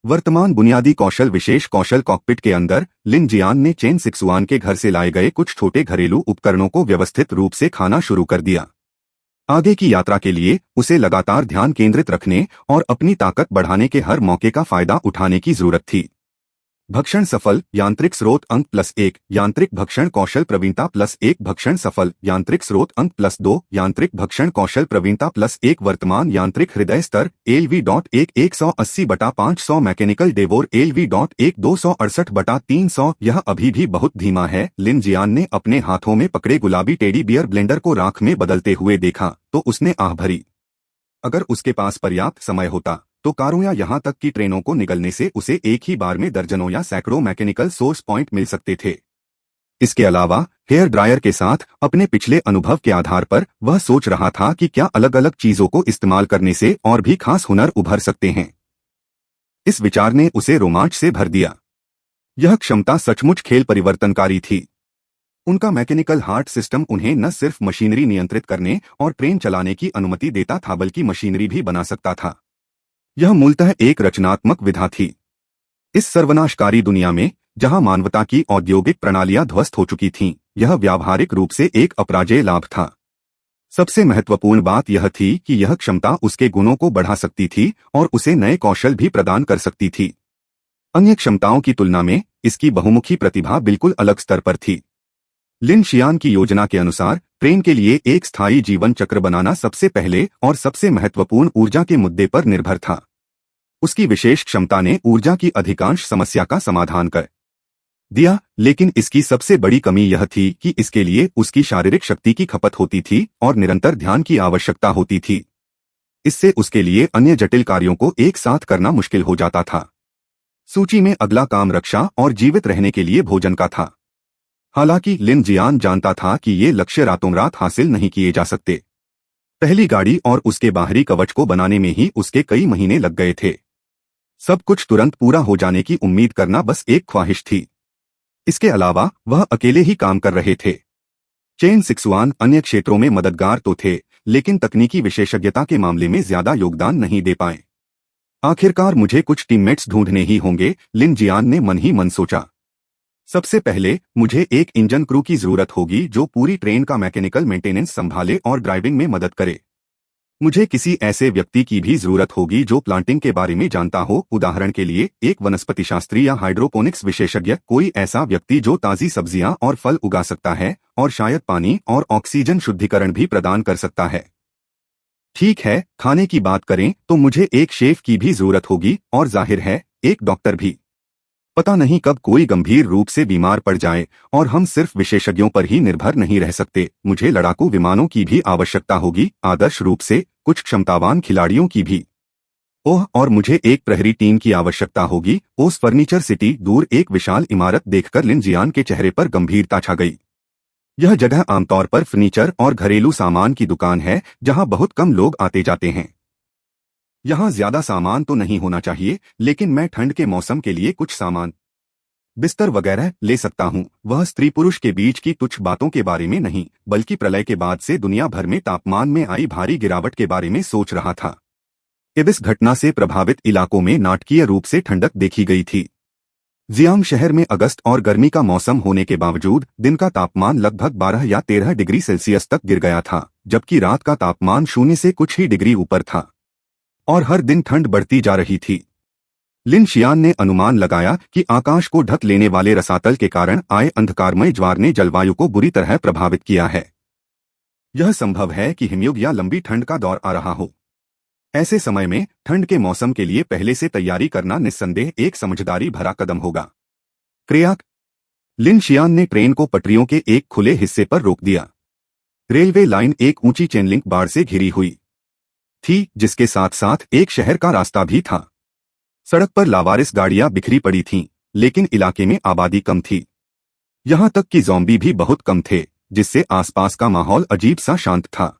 वर्तमान बुनियादी कौशल विशेष कौशल कॉकपिट के अंदर लिन जियान ने चेन सिक्सुआन के घर से लाए गए कुछ छोटे घरेलू उपकरणों को व्यवस्थित रूप से खाना शुरू कर दिया। आगे की यात्रा के लिए उसे लगातार ध्यान केंद्रित रखने और अपनी ताकत बढ़ाने के हर मौके का फायदा उठाने की जरूरत थी। भक्षण सफल, यांत्रिक स्रोत अंक +1, यांत्रिक भक्षण कौशल प्रवीणता +1, भक्षण सफल, यांत्रिक स्रोत अंक +2, यांत्रिक भक्षण कौशल प्रवीणता +1, वर्तमान यांत्रिक हृदय स्तर LV.1 180/500, मैकेनिकल डेवोर LV.1 268/300। यह अभी भी बहुत धीमा है। लिन जियान ने अपने हाथों में पकड़े गुलाबी टेडी बियर ब्लेंडर को राख में बदलते हुए देखा तो उसने आह भरी। अगर उसके पास पर्याप्त समय होता तो कारों या यहाँ तक कि ट्रेनों को निगलने से उसे एक ही बार में दर्जनों या सैकड़ों मैकेनिकल सोर्स पॉइंट मिल सकते थे। इसके अलावा हेयर ड्रायर के साथ अपने पिछले अनुभव के आधार पर वह सोच रहा था कि क्या अलग अलग चीजों को इस्तेमाल करने से और भी खास हुनर उभर सकते हैं। इस विचार ने उसे रोमांच से भर दिया। यह क्षमता सचमुच खेल परिवर्तनकारी थी। उनका मैकेनिकल हार्ट सिस्टम उन्हें न सिर्फ मशीनरी नियंत्रित करने और ट्रेन चलाने की अनुमति देता था बल्कि मशीनरी भी बना सकता था। यह मूलतः एक रचनात्मक विधा थी। इस सर्वनाशकारी दुनिया में जहां मानवता की औद्योगिक प्रणालियां ध्वस्त हो चुकी थीं, यह व्यावहारिक रूप से एक अपराजेय लाभ था। सबसे महत्वपूर्ण बात यह थी कि यह क्षमता उसके गुणों को बढ़ा सकती थी और उसे नए कौशल भी प्रदान कर सकती थी। अन्य क्षमताओं की तुलना में इसकी बहुमुखी प्रतिभा बिल्कुल अलग स्तर पर थी। लिन शियान की योजना के अनुसार ट्रेन के लिए एक स्थायी जीवन चक्र बनाना सबसे पहले और सबसे महत्वपूर्ण ऊर्जा के मुद्दे पर निर्भर था। उसकी विशेष क्षमता ने ऊर्जा की अधिकांश समस्या का समाधान कर दिया, लेकिन इसकी सबसे बड़ी कमी यह थी कि इसके लिए उसकी शारीरिक शक्ति की खपत होती थी और निरंतर ध्यान की आवश्यकता होती थी। इससे उसके लिए अन्य जटिल कार्यों को एक साथ करना मुश्किल हो जाता था। सूची में अगला काम रक्षा और जीवित रहने के लिए भोजन का था। हालांकि लिन जियान जानता था कि ये लक्ष्य रातों रात हासिल नहीं किए जा सकते। पहली गाड़ी और उसके बाहरी कवच को बनाने में ही उसके कई महीने लग गए थे। सब कुछ तुरंत पूरा हो जाने की उम्मीद करना बस एक ख्वाहिश थी। इसके अलावा वह अकेले ही काम कर रहे थे। चेन सिक्सुआन अन्य क्षेत्रों में मददगार तो थे, लेकिन तकनीकी विशेषज्ञता के मामले में ज्यादा योगदान नहीं दे पाए। आखिरकार मुझे कुछ टीममेट्स ढूंढने ही होंगे, लिन जियान ने मन ही मन सोचा। सबसे पहले मुझे एक इंजन क्रू की जरूरत होगी जो पूरी ट्रेन का मैकेनिकल मेंटेनेंस संभाले और ड्राइविंग में मदद करे। मुझे किसी ऐसे व्यक्ति की भी जरूरत होगी जो प्लांटिंग के बारे में जानता हो, उदाहरण के लिए एक वनस्पतिशास्त्री या हाइड्रोपोनिक्स विशेषज्ञ, कोई ऐसा व्यक्ति जो ताजी सब्जियां और फल उगा सकता है और शायद पानी और ऑक्सीजन शुद्धिकरण भी प्रदान कर सकता है। ठीक है, खाने की बात करें तो मुझे एक शेफ की भी जरूरत होगी और जाहिर है एक डॉक्टर भी। पता नहीं कब कोई गंभीर रूप से बीमार पड़ जाए और हम सिर्फ विशेषज्ञों पर ही निर्भर नहीं रह सकते। मुझे लड़ाकू विमानों की भी आवश्यकता होगी, आदर्श रूप से कुछ क्षमतावान खिलाड़ियों की भी। ओह, और मुझे एक प्रहरी टीम की आवश्यकता होगी। ओस फर्नीचर सिटी। दूर एक विशाल इमारत देखकर लिन जियान के चेहरे पर गंभीरता छा गई। यह जगह आमतौर पर फर्नीचर और घरेलू सामान की दुकान है जहां बहुत कम लोग आते जाते हैं। यहाँ ज्यादा सामान तो नहीं होना चाहिए, लेकिन मैं ठंड के मौसम के लिए कुछ सामान, बिस्तर वगैरह ले सकता हूँ। वह स्त्री पुरुष के बीच की तुच्छ बातों के बारे में नहीं, बल्कि प्रलय के बाद से दुनिया भर में तापमान में आई भारी गिरावट के बारे में सोच रहा था। इस घटना से प्रभावित इलाकों में नाटकीय रूप से ठंडक देखी गई थी। जियांग शहर में अगस्त और गर्मी का मौसम होने के बावजूद दिन का तापमान लगभग 12 या 13 डिग्री सेल्सियस तक गिर गया था, जबकि रात का तापमान 0 से कुछ ही डिग्री ऊपर था और हर दिन ठंड बढ़ती जा रही थी। लिन शियान ने अनुमान लगाया कि आकाश को ढक लेने वाले रसातल के कारण आए अंधकारमय ज्वार ने जलवायु को बुरी तरह प्रभावित किया है। यह संभव है कि हिमयुग या लंबी ठंड का दौर आ रहा हो। ऐसे समय में ठंड के मौसम के लिए पहले से तैयारी करना निस्संदेह एक समझदारी भरा कदम होगा। क्रियाक। लिन शियान ने ट्रेन को पटरियों के एक खुले हिस्से पर रोक दिया। रेलवे लाइन एक ऊंची चेनलिंक बाड़ से घिरी हुई थी, जिसके साथ साथ एक शहर का रास्ता भी था। सड़क पर लावारिस गाड़ियां बिखरी पड़ी थीं, लेकिन इलाके में आबादी कम थी। यहां तक कि ज़ॉम्बी भी बहुत कम थे, जिससे आसपास का माहौल अजीब सा शांत था।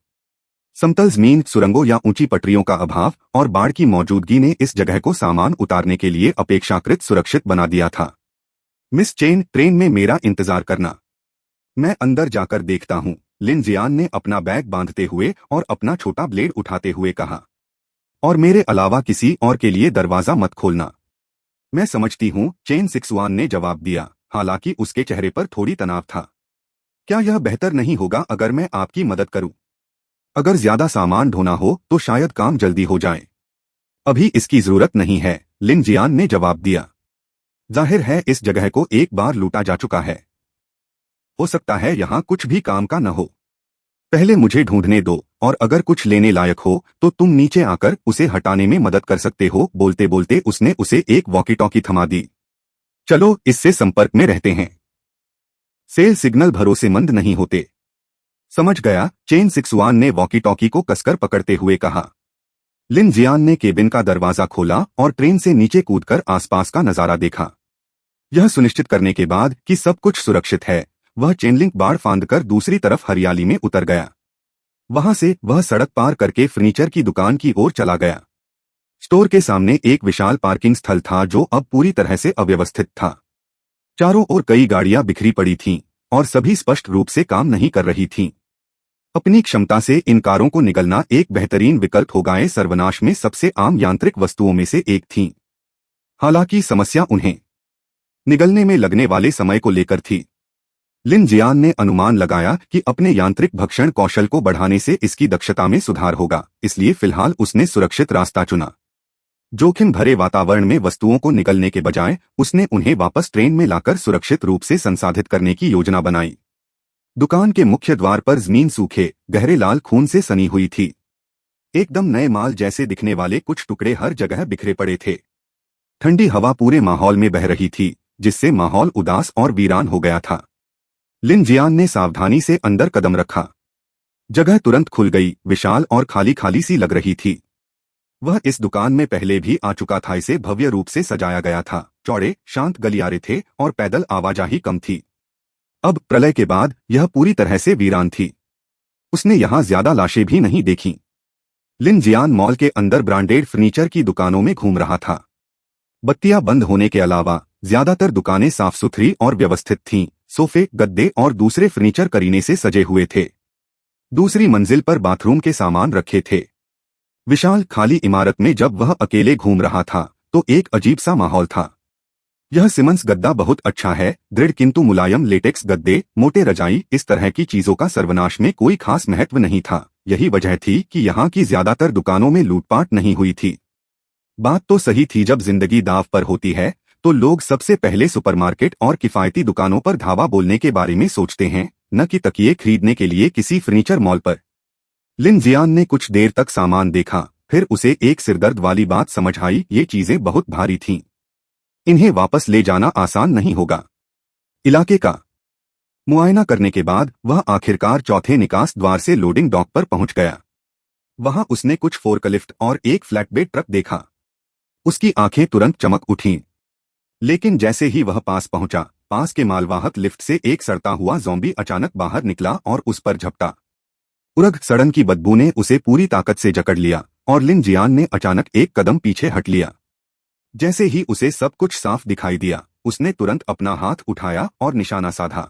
समतल जमीन, सुरंगों या ऊंची पटरियों का अभाव और बाढ़ की मौजूदगी ने इस जगह को सामान उतारने के लिए अपेक्षाकृत सुरक्षित बना दिया था। मिस चेन, ट्रेन में मेरा इंतजार करना। मैं अंदर जाकर देखता हूँ, लिन जियान ने अपना बैग बांधते हुए और अपना छोटा ब्लेड उठाते हुए कहा। और मेरे अलावा किसी और के लिए दरवाजा मत खोलना। मैं समझती हूँ, चेन 61 ने जवाब दिया, हालांकि उसके चेहरे पर थोड़ी तनाव था। क्या यह बेहतर नहीं होगा अगर मैं आपकी मदद करूं? अगर ज्यादा सामान ढोना हो तो शायद काम जल्दी हो जाए। अभी इसकी जरूरत नहीं है, लिन जियान ने जवाब दिया। जाहिर है इस जगह को एक बार लूटा जा चुका है। हो सकता है यहाँ कुछ भी काम का न हो। पहले मुझे ढूंढने दो, और अगर कुछ लेने लायक हो तो तुम नीचे आकर उसे हटाने में मदद कर सकते हो। बोलते बोलते उसने उसे एक वॉकी टॉकी थमा दी। चलो इससे संपर्क में रहते हैं। सेल सिग्नल भरोसेमंद नहीं होते। समझ गया, चेन 61 ने वॉकी टॉकी को कसकर पकड़ते हुए कहा। लिन जियान ने केबिन का दरवाजा खोला और ट्रेन से नीचे कूदकर आसपास का नजारा देखा। यह सुनिश्चित करने के बाद कि सब कुछ सुरक्षित है, वह चेनलिंक बाड़ फांदकर दूसरी तरफ हरियाली में उतर गया। वहां से वह सड़क पार करके फर्नीचर की दुकान की ओर चला गया। स्टोर के सामने एक विशाल पार्किंग स्थल था जो अब पूरी तरह से अव्यवस्थित था। चारों ओर कई गाड़ियां बिखरी पड़ी थीं और सभी स्पष्ट रूप से काम नहीं कर रही थीं। अपनी क्षमता से इन कारों को निगलना एक बेहतरीन विकल्प होगा। ये सर्वनाश में सबसे आम यांत्रिक वस्तुओं में से एक थी। हालांकि समस्या उन्हें निगलने में लगने वाले समय को लेकर थी। लिन जियान ने अनुमान लगाया कि अपने यांत्रिक भक्षण कौशल को बढ़ाने से इसकी दक्षता में सुधार होगा, इसलिए फिलहाल उसने सुरक्षित रास्ता चुना। जोखिम भरे वातावरण में वस्तुओं को निगलने के बजाय उसने उन्हें वापस ट्रेन में लाकर सुरक्षित रूप से संसाधित करने की योजना बनाई। दुकान के मुख्य द्वार पर जमीन सूखे गहरे लाल खून से सनी हुई थी। एकदम नए माल जैसे दिखने वाले कुछ टुकड़े हर जगह बिखरे पड़े थे। ठंडी हवा पूरे माहौल में बह रही थी, जिससे माहौल उदास और वीरान हो गया था। लिन जियान ने सावधानी से अंदर कदम रखा। जगह तुरंत खुल गई, विशाल और खाली खाली सी लग रही थी। वह इस दुकान में पहले भी आ चुका था। इसे भव्य रूप से सजाया गया था। चौड़े शांत गलियारे थे और पैदल आवाजाही कम थी। अब प्रलय के बाद यह पूरी तरह से वीरान थी। उसने यहाँ ज्यादा लाशें भी नहीं देखीं। लिन जियान मॉल के अंदर ब्रांडेड फर्नीचर की दुकानों में घूम रहा था। बत्तियां बंद होने के अलावा ज्यादातर दुकानें साफ सुथरी और व्यवस्थित थीं। सोफे, गद्दे और दूसरे फर्नीचर करीने से सजे हुए थे। दूसरी मंजिल पर बाथरूम के सामान रखे थे। विशाल खाली इमारत में जब वह अकेले घूम रहा था तो एक अजीब सा माहौल था। यह सिमंस गद्दा बहुत अच्छा है, दृढ़ किंतु मुलायम लेटेक्स गद्दे, मोटे रजाई, इस तरह की चीजों का सर्वनाश में कोई खास महत्व नहीं था। यही वजह थी कि यहाँ की ज्यादातर दुकानों में लूटपाट नहीं हुई थी। बात तो सही थी, जब जिंदगी दांव पर होती है तो लोग सबसे पहले सुपरमार्केट और किफायती दुकानों पर धावा बोलने के बारे में सोचते हैं, न कि तकिए खरीदने के लिए किसी फर्नीचर मॉल पर। लिन जियान ने कुछ देर तक सामान देखा, फिर उसे एक सिरदर्द वाली बात समझ आई। ये चीजें बहुत भारी थीं। इन्हें वापस ले जाना आसान नहीं होगा। इलाके का मुआयना करने के बाद वह आखिरकार चौथे निकास द्वार से लोडिंग डॉक पर पहुंच गया। वहां उसने कुछ फोर्कलिफ्ट और एक फ्लैटबेड ट्रक देखा। उसकी आंखें तुरंत चमक उठीं। लेकिन जैसे ही वह पास पहुंचा, पास के मालवाहक लिफ्ट से एक सड़ता हुआ ज़ॉम्बी अचानक बाहर निकला और उस पर झपटा। उरग सड़न की बदबू ने उसे पूरी ताकत से जकड़ लिया और लिन जियान ने अचानक एक कदम पीछे हट लिया। जैसे ही उसे सब कुछ साफ दिखाई दिया, उसने तुरंत अपना हाथ उठाया और निशाना साधा।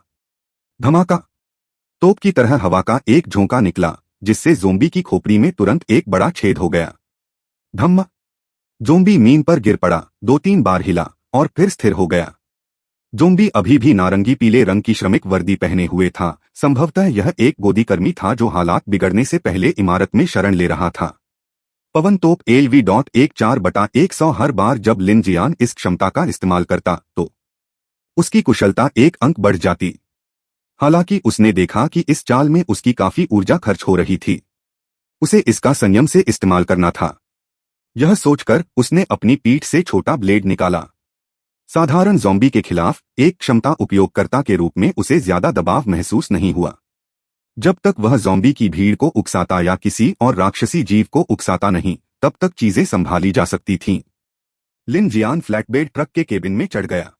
धमाका! तोप की तरह हवा का एक झोंका निकला, जिससे ज़ोंबी की खोपड़ी में तुरंत एक बड़ा छेद हो गया। धम्म! ज़ोंबी मीन पर गिर पड़ा, 2-3 बार हिला और फिर स्थिर हो गया। ज़ोंबी अभी भी नारंगी पीले रंग की श्रमिक वर्दी पहने हुए था। संभवतः यह एक गोदीकर्मी था जो हालात बिगड़ने से पहले इमारत में शरण ले रहा था। पवन तोप LV.14/100 हर बार जब लिन जियान इस क्षमता का इस्तेमाल करता तो उसकी कुशलता 1 अंक बढ़ जाती। हालांकि उसने देखा कि इस चाल में उसकी काफी ऊर्जा खर्च हो रही थी। उसे इसका संयम से इस्तेमाल करना था। यह सोचकर उसने अपनी पीठ से छोटा ब्लेड निकाला। साधारण ज़ॉम्बी के खिलाफ एक क्षमता उपयोगकर्ता के रूप में उसे ज्यादा दबाव महसूस नहीं हुआ। जब तक वह ज़ॉम्बी की भीड़ को उकसाता या किसी और राक्षसी जीव को उकसाता नहीं, तब तक चीजें संभाली जा सकती थीं। लिन जियान फ्लैटबेड ट्रक के केबिन में चढ़ गया।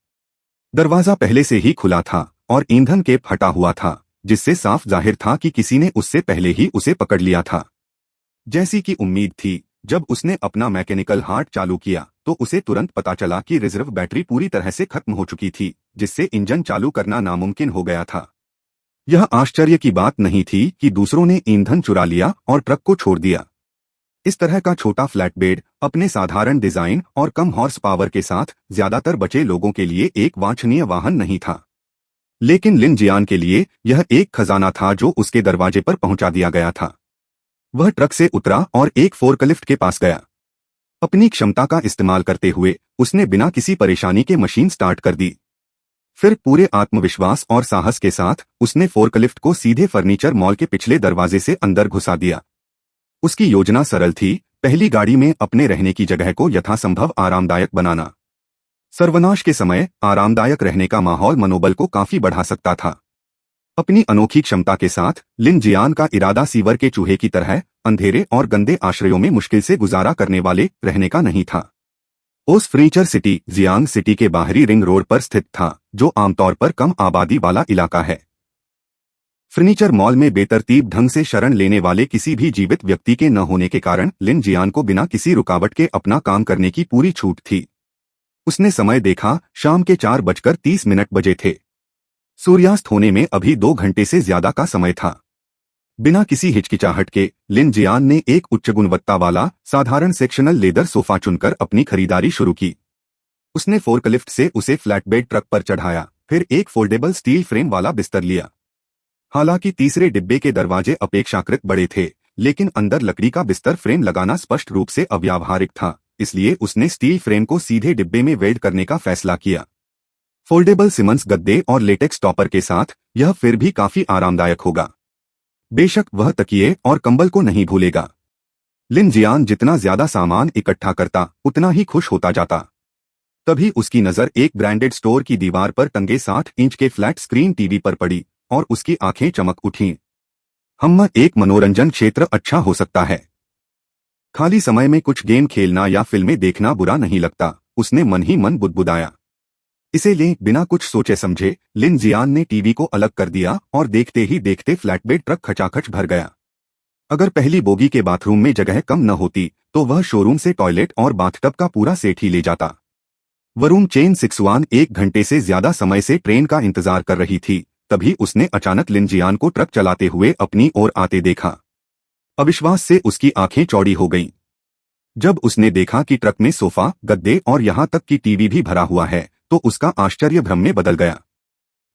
दरवाजा पहले से ही खुला था और ईंधन केप हटा हुआ था, जिससे साफ जाहिर था कि किसी ने उससे पहले ही उसे पकड़ लिया था। जैसी कि उम्मीद थी, जब उसने अपना मैकेनिकल हार्ट चालू किया तो उसे तुरंत पता चला कि रिजर्व बैटरी पूरी तरह से खत्म हो चुकी थी, जिससे इंजन चालू करना नामुमकिन हो गया था। यह आश्चर्य की बात नहीं थी कि दूसरों ने ईंधन चुरा लिया और ट्रक को छोड़ दिया। इस तरह का छोटा फ्लैटबेड अपने साधारण डिजाइन और कम हॉर्स पावर के साथ ज्यादातर बचे लोगों के लिए एक वांछनीय वाहन नहीं था, लेकिन लिन जियान के लिए यह एक खजाना था जो उसके दरवाजे पर पहुंचा दिया गया था। वह ट्रक से उतरा और एक फोर्कलिफ्ट के पास गया। अपनी क्षमता का इस्तेमाल करते हुए उसने बिना किसी परेशानी के मशीन स्टार्ट कर दी। फिर पूरे आत्मविश्वास और साहस के साथ उसने फोर्कलिफ्ट को सीधे फर्नीचर मॉल के पिछले दरवाजे से अंदर घुसा दिया। उसकी योजना सरल थी, पहली गाड़ी में अपने रहने की जगह को यथासंभव आरामदायक बनाना। सर्वनाश के समय आरामदायक रहने का माहौल मनोबल को काफी बढ़ा सकता था। अपनी अनोखी क्षमता के साथ लिन जियान का इरादा सीवर के चूहे की तरह अंधेरे और गंदे आश्रयों में मुश्किल से गुजारा करने वाले रहने का नहीं था। उस फर्नीचर सिटी जियांग सिटी के बाहरी रिंग रोड पर स्थित था, जो आमतौर पर कम आबादी वाला इलाका है। फर्नीचर मॉल में बेतरतीब ढंग से शरण लेने वाले किसी भी जीवित व्यक्ति के न होने के कारण लिन जियान को बिना किसी रुकावट के अपना काम करने की पूरी छूट थी। उसने समय देखा, शाम के 4:30 बजे थे। सूर्यास्त होने में अभी 2 घंटे से ज्यादा का समय था। बिना किसी हिचकिचाहट के लिन जियान ने एक उच्च गुणवत्ता वाला साधारण सेक्शनल लेदर सोफा चुनकर अपनी खरीदारी शुरू की। उसने फोर्कलिफ्ट से उसे फ्लैटबेड ट्रक पर चढ़ाया, फिर एक फोल्डेबल स्टील फ्रेम वाला बिस्तर लिया। हालांकि तीसरे डिब्बे के दरवाजे अपेक्षाकृत बड़े थे, लेकिन अंदर लकड़ी का बिस्तर फ्रेम लगाना स्पष्ट रूप से अव्यावहारिक था, इसलिए उसने स्टील फ्रेम को सीधे डिब्बे में वेल्ड करने का फैसला किया। फोल्डेबल सिमंस गद्दे और लेटेक्स टॉपर के साथ यह फिर भी काफी आरामदायक होगा। बेशक वह तकिए और कंबल को नहीं भूलेगा। लिन जियान जितना ज्यादा सामान इकट्ठा करता उतना ही खुश होता जाता। तभी उसकी नजर एक ब्रांडेड स्टोर की दीवार पर टंगे 60 इंच के फ्लैट स्क्रीन टीवी पर पड़ी और उसकी आंखें चमक उठीं। एक मनोरंजन क्षेत्र अच्छा हो सकता है। खाली समय में कुछ गेम खेलना या फिल्में देखना बुरा नहीं लगता, उसने मन ही मन बुदबुदाया। इसे ले बिना कुछ सोचे समझे लिन जियान ने टीवी को अलग कर दिया और देखते ही देखते फ्लैटबेड ट्रक खचाखच भर गया। अगर पहली बोगी के बाथरूम में जगह कम न होती तो वह शोरूम से टॉयलेट और बाथटब का पूरा सेट ही ले जाता। वरुण चेन सिक्सवान 1 घंटे से ज्यादा समय से ट्रेन का इंतजार कर रही थी, तभी उसने अचानक लिन जियान को ट्रक चलाते हुए अपनी ओर आते देखा। अविश्वास से उसकी आंखें चौड़ी हो गईं। जब उसने देखा कि ट्रक में सोफा, गद्दे और यहां तक कि टीवी भी भरा हुआ है, तो उसका आश्चर्य भ्रम में बदल गया।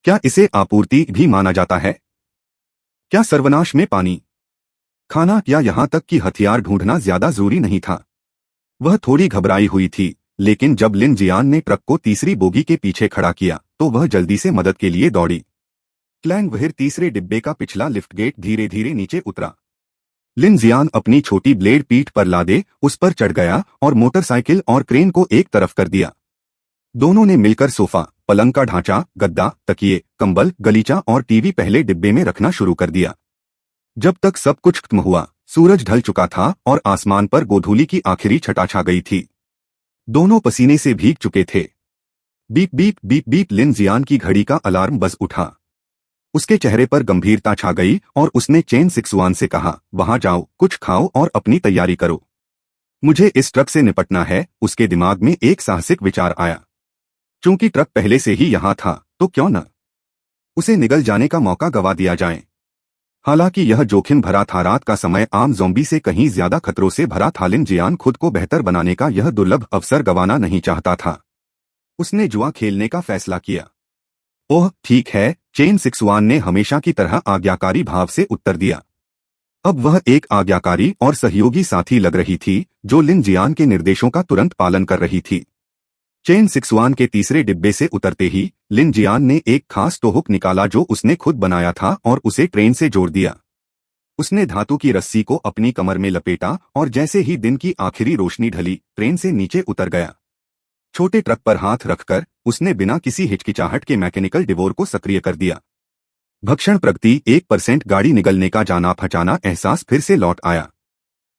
क्या इसे आपूर्ति भी माना जाता है? क्या सर्वनाश में पानी, खाना या यहां तक कि हथियार ढूंढना ज्यादा जरूरी नहीं था? वह थोड़ी घबराई हुई थी, लेकिन जब लिन जियान ने ट्रक को तीसरी बोगी के पीछे खड़ा किया तो वह जल्दी से मदद के लिए दौड़ी। क्लैंग वहिर तीसरे डिब्बे का पिछला लिफ्ट गेट धीरे धीरे नीचे उतरा। लिन जियान अपनी छोटी ब्लेड पीठ पर लादे उस पर चढ़ गया और मोटरसाइकिल और क्रेन को एक तरफ कर दिया। दोनों ने मिलकर सोफा, पलंग का ढांचा, गद्दा, तकिए, कंबल, गलीचा और टीवी पहले डिब्बे में रखना शुरू कर दिया। जब तक सब कुछ खत्म हुआ, सूरज ढल चुका था और आसमान पर गोधूली की आखिरी छटा छा गई थी। दोनों पसीने से भीग चुके थे। Beep beep beep beep Lin Jian की घड़ी का अलार्म बज उठा। उसके चेहरे पर गंभीरता छा गई और उसने चेन सिक्सवान से कहा, वहां जाओ, कुछ खाओ और अपनी तैयारी करो। मुझे इस ट्रक से निपटना है। उसके दिमाग में एक साहसिक विचार आया। चूंकि ट्रक पहले से ही यहां था, तो क्यों न उसे निगल जाने का मौका गवा दिया जाए। हालांकि यह जोखिम भरा था, रात का समय आम ज़ॉम्बी से कहीं ज्यादा खतरों से भरा था। लिन जियान खुद को बेहतर बनाने का यह दुर्लभ अवसर गंवाना नहीं चाहता था। उसने जुआ खेलने का फैसला किया। ओह ठीक है, चेन सिक्सवान ने हमेशा की तरह आज्ञाकारी भाव से उत्तर दिया। अब वह एक आज्ञाकारी और सहयोगी साथी लग रही थी, जो लिन जियान के निर्देशों का तुरंत पालन कर रही थी। चेन सिक्सवान के तीसरे डिब्बे से उतरते ही लिन जियान ने एक खास टोहुक निकाला जो उसने खुद बनाया था और उसे ट्रेन से जोड़ दिया। उसने धातु की रस्सी को अपनी कमर में लपेटा और जैसे ही दिन की आखिरी रोशनी ढली, ट्रेन से नीचे उतर गया। छोटे ट्रक पर हाथ रखकर उसने बिना किसी हिचकिचाहट के मैकेनिकल डिवोर को सक्रिय कर दिया। भक्षण प्रगति 1% गाड़ी निगलने का जाना पहचाना एहसास फिर से लौट आया।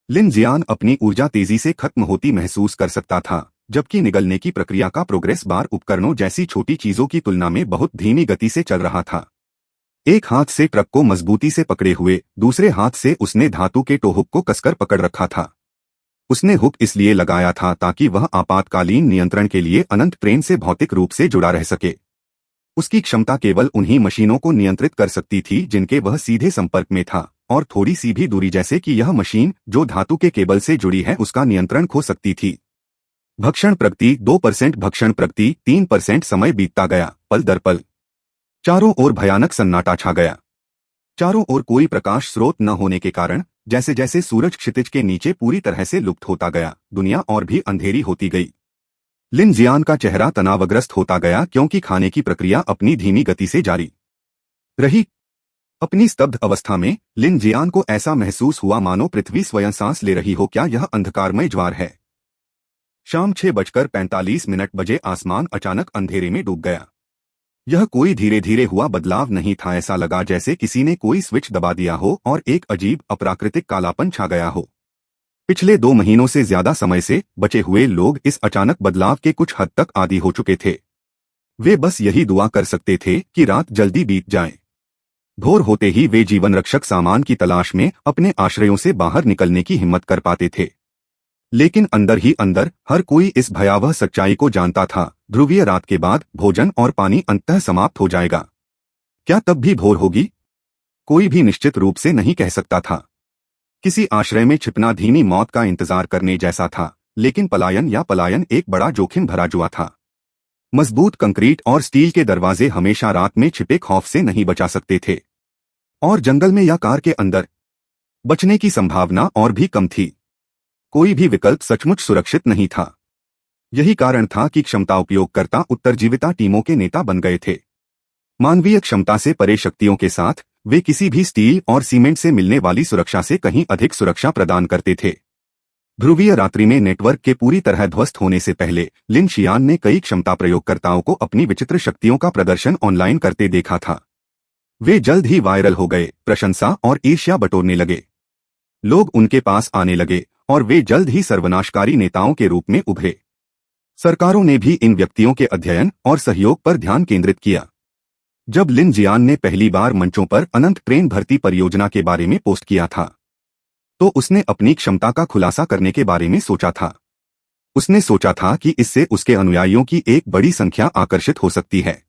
लिन जियान अपनी ऊर्जा तेजी से खत्म होती महसूस कर सकता था, जबकि निगलने की प्रक्रिया का प्रोग्रेस बार उपकरणों जैसी छोटी चीजों की तुलना में बहुत धीमी गति से चल रहा था। एक हाथ से ट्रक को मजबूती से पकड़े हुए दूसरे हाथ से उसने धातु के टोहुक को कसकर पकड़ रखा था। उसने हुक इसलिए लगाया था ताकि वह आपातकालीन नियंत्रण के लिए अनंत ट्रेन से भौतिक रूप से जुड़ा रह सके। उसकी क्षमता केवल उन्हीं मशीनों को नियंत्रित कर सकती थी जिनके वह सीधे संपर्क में था, और थोड़ी सी भी दूरी, जैसे कि यह मशीन जो धातु के केबल से जुड़ी है उसका नियंत्रण खो सकती थी। भक्षण प्रगति 2%, भक्षण प्रगति 3%। समय बीतता गया, पल दर पल। चारों ओर भयानक सन्नाटा छा गया। चारों ओर कोई प्रकाश स्रोत न होने के कारण जैसे जैसे सूरज क्षितिज के नीचे पूरी तरह से लुप्त होता गया, दुनिया और भी अंधेरी होती गई। लिन जियान का चेहरा तनावग्रस्त होता गया क्योंकि खाने की प्रक्रिया अपनी धीमी गति से जारी रही। अपनी स्तब्ध अवस्था में लिन जियान को ऐसा महसूस हुआ मानो पृथ्वी स्वयं सांस ले रही हो। क्या यह अंधकारमय ज्वार है? शाम 6:45 बजे आसमान अचानक अंधेरे में डूब गया। यह कोई धीरे धीरे हुआ बदलाव नहीं था, ऐसा लगा जैसे किसी ने कोई स्विच दबा दिया हो और एक अजीब अप्राकृतिक कालापन छा गया हो। पिछले 2 महीनों से ज्यादा समय से बचे हुए लोग इस अचानक बदलाव के कुछ हद तक आदी हो चुके थे। वे बस यही दुआ कर सकते थे कि रात जल्दी बीत जाए। भोर होते ही वे जीवन रक्षक सामान की तलाश में अपने आश्रयों से बाहर निकलने की हिम्मत कर पाते थे। लेकिन अंदर ही अंदर हर कोई इस भयावह सच्चाई को जानता था, ध्रुवीय रात के बाद भोजन और पानी अंततः समाप्त हो जाएगा। क्या तब भी भोर होगी? कोई भी निश्चित रूप से नहीं कह सकता था। किसी आश्रय में छिपना धीमी मौत का इंतजार करने जैसा था, लेकिन पलायन एक बड़ा जोखिम भरा जुआ था। मजबूत कंक्रीट और स्टील के दरवाजे हमेशा रात में छिपे खौफ से नहीं बचा सकते थे, और जंगल में या कार के अंदर बचने की संभावना और भी कम थी। कोई भी विकल्प सचमुच सुरक्षित नहीं था। यही कारण था कि क्षमता उपयोगकर्ता उत्तरजीविता टीमों के नेता बन गए थे। मानवीय क्षमता से परे शक्तियों के साथ वे किसी भी स्टील और सीमेंट से मिलने वाली सुरक्षा से कहीं अधिक सुरक्षा प्रदान करते थे। ध्रुवीय रात्रि में नेटवर्क के पूरी तरह ध्वस्त होने से पहले लिन जियान ने कई क्षमता प्रयोगकर्ताओं को अपनी विचित्र शक्तियों का प्रदर्शन ऑनलाइन करते देखा था। वे जल्द ही वायरल हो गए, प्रशंसा और ईर्ष्या बटोरने लगे। लोग उनके पास आने लगे और वे जल्द ही सर्वनाशकारी नेताओं के रूप में उभरे। सरकारों ने भी इन व्यक्तियों के अध्ययन और सहयोग पर ध्यान केंद्रित किया। जब लिन जियान ने पहली बार मंचों पर अनंत ट्रेन भर्ती परियोजना के बारे में पोस्ट किया था, तो उसने अपनी क्षमता का खुलासा करने के बारे में सोचा था। उसने सोचा था कि इससे उसके अनुयायियों की एक बड़ी संख्या आकर्षित हो सकती है,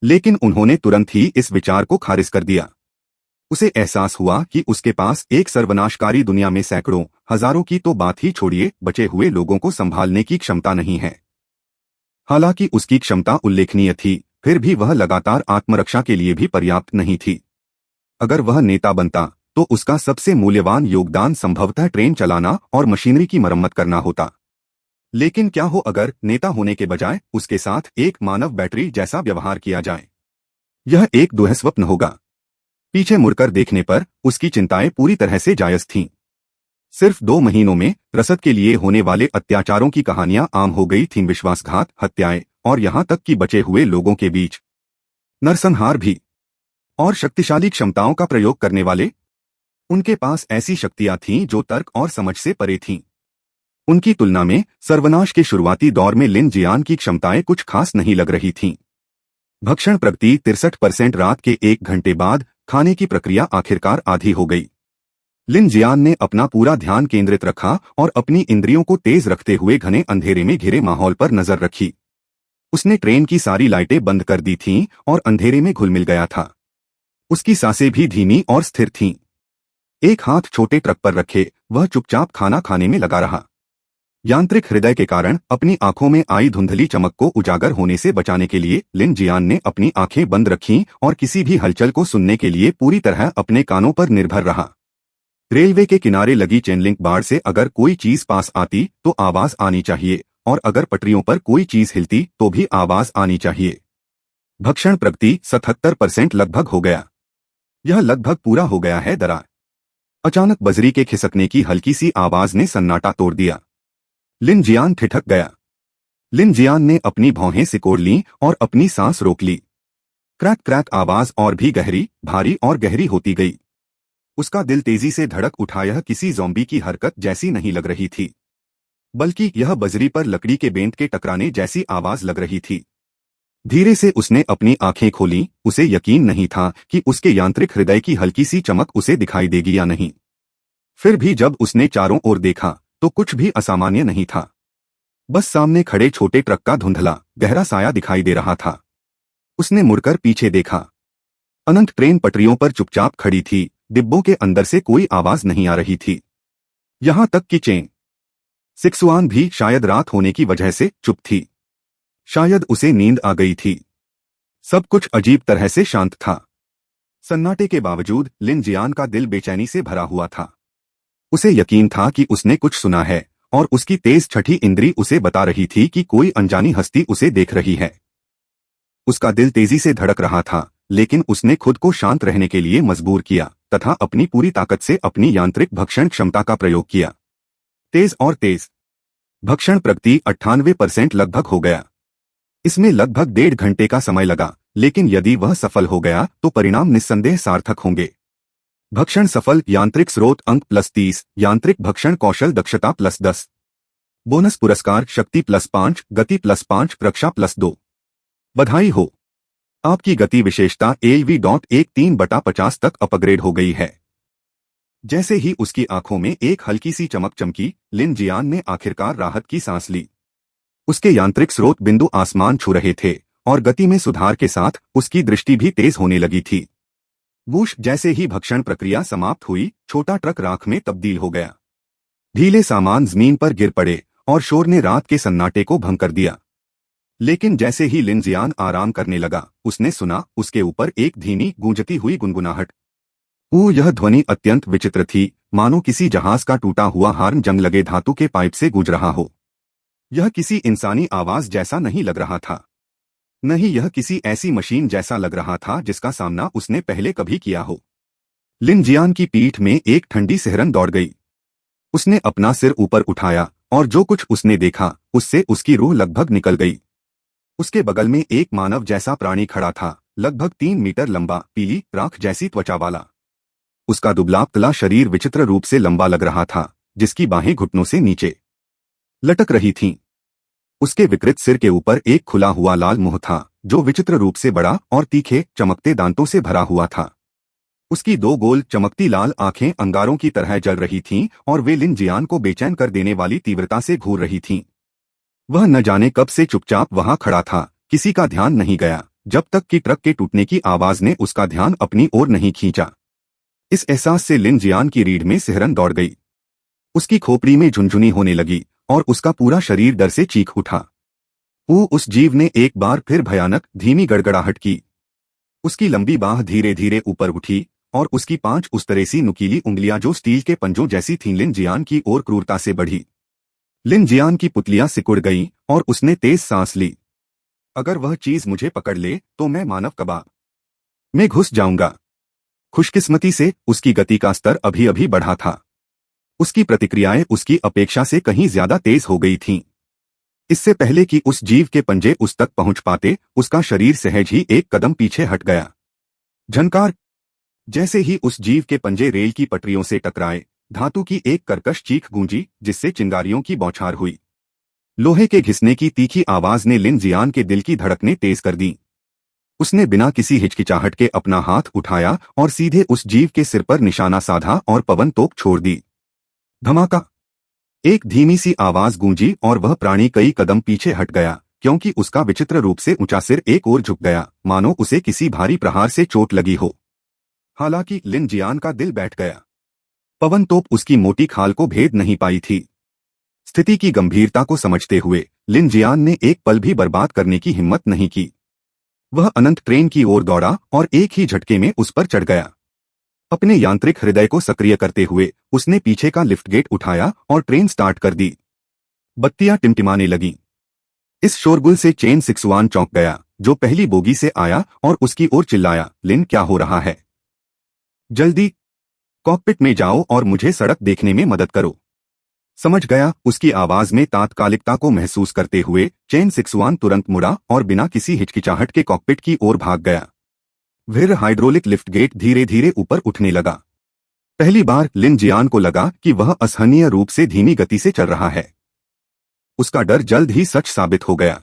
लेकिन उन्होंने तुरंत ही इस विचार को खारिज कर दिया। उसे एहसास हुआ कि उसके पास एक सर्वनाशकारी दुनिया में सैकड़ों, हजारों की तो बात ही छोड़िए, बचे हुए लोगों को संभालने की क्षमता नहीं है। हालांकि उसकी क्षमता उल्लेखनीय थी, फिर भी वह लगातार आत्मरक्षा के लिए भी पर्याप्त नहीं थी। अगर वह नेता बनता तो उसका सबसे मूल्यवान योगदान संभवतः ट्रेन चलाना और मशीनरी की मरम्मत करना होता। लेकिन क्या हो अगर नेता होने के बजाय उसके साथ एक मानव बैटरी जैसा व्यवहार किया जाए? यह एक दुस्वप्न होगा। पीछे मुड़कर देखने पर उसकी चिंताएं पूरी तरह से जायज थीं। सिर्फ 2 महीनों में रसद के लिए होने वाले अत्याचारों की कहानियां आम हो गई थीं, विश्वासघात, हत्याएं और यहां तक कि बचे हुए लोगों के बीच नरसंहार भी। और शक्तिशाली क्षमताओं का प्रयोग करने वाले, उनके पास ऐसी शक्तियां थीं जो तर्क और समझ से परे थीं। उनकी तुलना में सर्वनाश के शुरुआती दौर में लिन जियान की क्षमताएं कुछ खास नहीं लग रही थीं। भक्षण प्रगति 63%। रात के 1 घंटे बाद खाने की प्रक्रिया आखिरकार आधी हो गई। लिन जियान ने अपना पूरा ध्यान केंद्रित रखा और अपनी इंद्रियों को तेज रखते हुए घने अंधेरे में घिरे माहौल पर नजर रखी। उसने ट्रेन की सारी लाइटें बंद कर दी थीं और अंधेरे में घुल मिल गया था। उसकी सांसें भी धीमी और स्थिर थीं। एक हाथ छोटे ट्रक पर रखे वह चुपचाप खाना खाने में लगा रहा। यांत्रिक हृदय के कारण अपनी आंखों में आई धुंधली चमक को उजागर होने से बचाने के लिए लिन जियान ने अपनी आंखें बंद रखीं और किसी भी हलचल को सुनने के लिए पूरी तरह अपने कानों पर निर्भर रहा। रेलवे के किनारे लगी चेनलिंक बाड़ से अगर कोई चीज पास आती तो आवाज आनी चाहिए, और अगर पटरियों पर कोई चीज हिलती तो भी आवाज आनी चाहिए। भक्षण प्रगति 77% लगभग हो गया। यह लगभग पूरा हो गया है दरा। अचानक बजरी के खिसकने की हल्की सी आवाज ने सन्नाटा तोड़ दिया। लिन जियान ठिठक गया। लिन जियान ने अपनी भौहें सिकोड़ लीं और अपनी सांस रोक ली। क्रैक क्रैक आवाज और भी गहरी, भारी और गहरी होती गई। उसका दिल तेजी से धड़क उठा। यह किसी ज़ॉम्बी की हरकत जैसी नहीं लग रही थी, बल्कि यह बजरी पर लकड़ी के बेंट के टकराने जैसी आवाज लग रही थी। धीरे से उसने अपनी आंखें खोलीं। उसे यकीन नहीं था कि उसके यांत्रिक हृदय की हल्की सी चमक उसे दिखाई देगी या नहीं। फिर भी जब उसने चारों ओर देखा तो कुछ भी असामान्य नहीं था। बस सामने खड़े छोटे ट्रक का धुंधला गहरा साया दिखाई दे रहा था। उसने मुड़कर पीछे देखा। अनंत ट्रेन पटरियों पर चुपचाप खड़ी थी, डिब्बों के अंदर से कोई आवाज नहीं आ रही थी। यहां तक कि चेन सिक्सुआन भी शायद रात होने की वजह से चुप थी। शायद उसे नींद आ गई थी। सब कुछ अजीब तरह से शांत था। सन्नाटे के बावजूद लिन जियान का दिल बेचैनी से भरा हुआ था। उसे यकीन था कि उसने कुछ सुना है और उसकी तेज छठी इंद्री उसे बता रही थी कि कोई अनजानी हस्ती उसे देख रही है। उसका दिल तेजी से धड़क रहा था, लेकिन उसने खुद को शांत रहने के लिए मजबूर किया तथा अपनी पूरी ताकत से अपनी यांत्रिक भक्षण क्षमता का प्रयोग किया। तेज और तेज। भक्षण प्रगति 98% लगभग हो गया। इसमें लगभग 1.5 घंटे का समय लगा, लेकिन यदि वह सफल हो गया तो परिणाम निस्संदेह सार्थक होंगे। भक्षण सफल। यांत्रिक स्रोत अंक +30, यांत्रिक भक्षण कौशल दक्षता +10, बोनस पुरस्कार शक्ति +5, गति +5, रक्षा +2। बधाई हो, आपकी गति विशेषता ALV.13/50 तक अपग्रेड हो गई है। जैसे ही उसकी आंखों में एक हल्की सी चमक चमकी, लिन जियान ने आखिरकार राहत की सांस ली। उसके यांत्रिक स्रोत बिंदु आसमान छू रहे थे और गति में सुधार के साथ उसकी दृष्टि भी तेज होने लगी थी। वूश। जैसे ही भक्षण प्रक्रिया समाप्त हुई, छोटा ट्रक राख में तब्दील हो गया। ढीले सामान जमीन पर गिर पड़े और शोर ने रात के सन्नाटे को भंग कर दिया। लेकिन जैसे ही लिन जियान आराम करने लगा, उसने सुना उसके ऊपर एक धीमी गूंजती हुई गुनगुनाहट। यह ध्वनि अत्यंत विचित्र थी, मानो किसी जहाज का टूटा हुआ हार्न जंग लगे धातु के पाइप से गूंज रहा हो। यह किसी इंसानी आवाज जैसा नहीं लग रहा था। नहीं, यह किसी ऐसी मशीन जैसा लग रहा था जिसका सामना उसने पहले कभी किया हो। लिन जियान की पीठ में एक ठंडी सिहरन दौड़ गई। उसने अपना सिर ऊपर उठाया और जो कुछ उसने देखा उससे उसकी रूह लगभग निकल गई। उसके बगल में एक मानव जैसा प्राणी खड़ा था, लगभग 3 मीटर लंबा, पीली राख जैसी त्वचा वाला। उसका दुबला पतला शरीर विचित्र रूप से लंबा लग रहा था, जिसकी बाहें घुटनों से नीचे लटक रही थीं। उसके विकृत सिर के ऊपर एक खुला हुआ लाल मुंह था, जो विचित्र रूप से बड़ा और तीखे चमकते दांतों से भरा हुआ था। उसकी 2 गोल चमकती लाल आंखें अंगारों की तरह जल रही थीं और वे लिन जियान को बेचैन कर देने वाली तीव्रता से घूर रही थीं। वह न जाने कब से चुपचाप वहां खड़ा था, किसी का ध्यान नहीं गया, जब तक कि ट्रक के टूटने की आवाज ने उसका ध्यान अपनी ओर नहीं खींचा। इस एहसास से लिन जियान की रीढ़ में सिहरन दौड़ गई। उसकी खोपड़ी में झुनझुनी होने लगी और उसका पूरा शरीर डर से चीख उठा। उस जीव ने एक बार फिर भयानक धीमी गड़गड़ाहट की। उसकी लंबी बाह धीरे धीरे ऊपर उठी और उसकी 5 उस तरह सी नुकीली उंगलियां जो स्टील के पंजों जैसी थीं लिन जियान की ओर क्रूरता से बढ़ी। लिन जियान की पुतलियां सिकुड़ गईं और उसने तेज सांस ली। अगर वह चीज मुझे पकड़ ले तो मैं मानव कबाब में घुस जाऊंगा। खुशकिस्मती से उसकी गति का स्तर अभी अभी बढ़ा था। उसकी प्रतिक्रियाएं उसकी अपेक्षा से कहीं ज्यादा तेज हो गई थीं। इससे पहले कि उस जीव के पंजे उस तक पहुंच पाते, उसका शरीर सहज ही एक कदम पीछे हट गया। झनकार। जैसे ही उस जीव के पंजे रेल की पटरियों से टकराए, धातु की एक कर्कश चीख गूंजी, जिससे चिंगारियों की बौछार हुई। लोहे के घिसने की तीखी आवाज ने लिन जियान के दिल की धड़कनें तेज कर दी। उसने बिना किसी हिचकिचाहट के अपना हाथ उठाया और सीधे उस जीव के सिर पर निशाना साधा और पवन तोप छोड़ दी। धमाका। एक धीमी सी आवाज गूंजी और वह प्राणी कई कदम पीछे हट गया, क्योंकि उसका विचित्र रूप से ऊंचा सिर एक ओर झुक गया, मानो उसे किसी भारी प्रहार से चोट लगी हो। हालांकि लिन जियान का दिल बैठ गया। पवन तोप उसकी मोटी खाल को भेद नहीं पाई थी। स्थिति की गंभीरता को समझते हुए लिन जियान ने एक पल भी बर्बाद करने की हिम्मत नहीं की। वह अनंत ट्रेन की ओर दौड़ा और एक ही झटके में उस पर चढ़ गया। अपने यांत्रिक हृदय को सक्रिय करते हुए उसने पीछे का लिफ्ट गेट उठाया और ट्रेन स्टार्ट कर दी। बत्तियां टिमटिमाने लगीं। इस शोरगुल से चेन सिक्सुआन चौंक गया, जो पहली बोगी से आया और उसकी ओर चिल्लाया, लिन क्या हो रहा है? जल्दी कॉकपिट में जाओ और मुझे सड़क देखने में मदद करो। समझ गया। उसकी आवाज में तात्कालिकता को महसूस करते हुए चेन सिक्सुआन तुरंत मुड़ा और बिना किसी हिचकिचाहट के कॉकपिट की ओर भाग गया। फिर हाइड्रोलिक लिफ्ट गेट धीरे धीरे ऊपर उठने लगा। पहली बार लिन जियान को लगा कि वह असहनीय रूप से धीमी गति से चल रहा है। उसका डर जल्द ही सच साबित हो गया।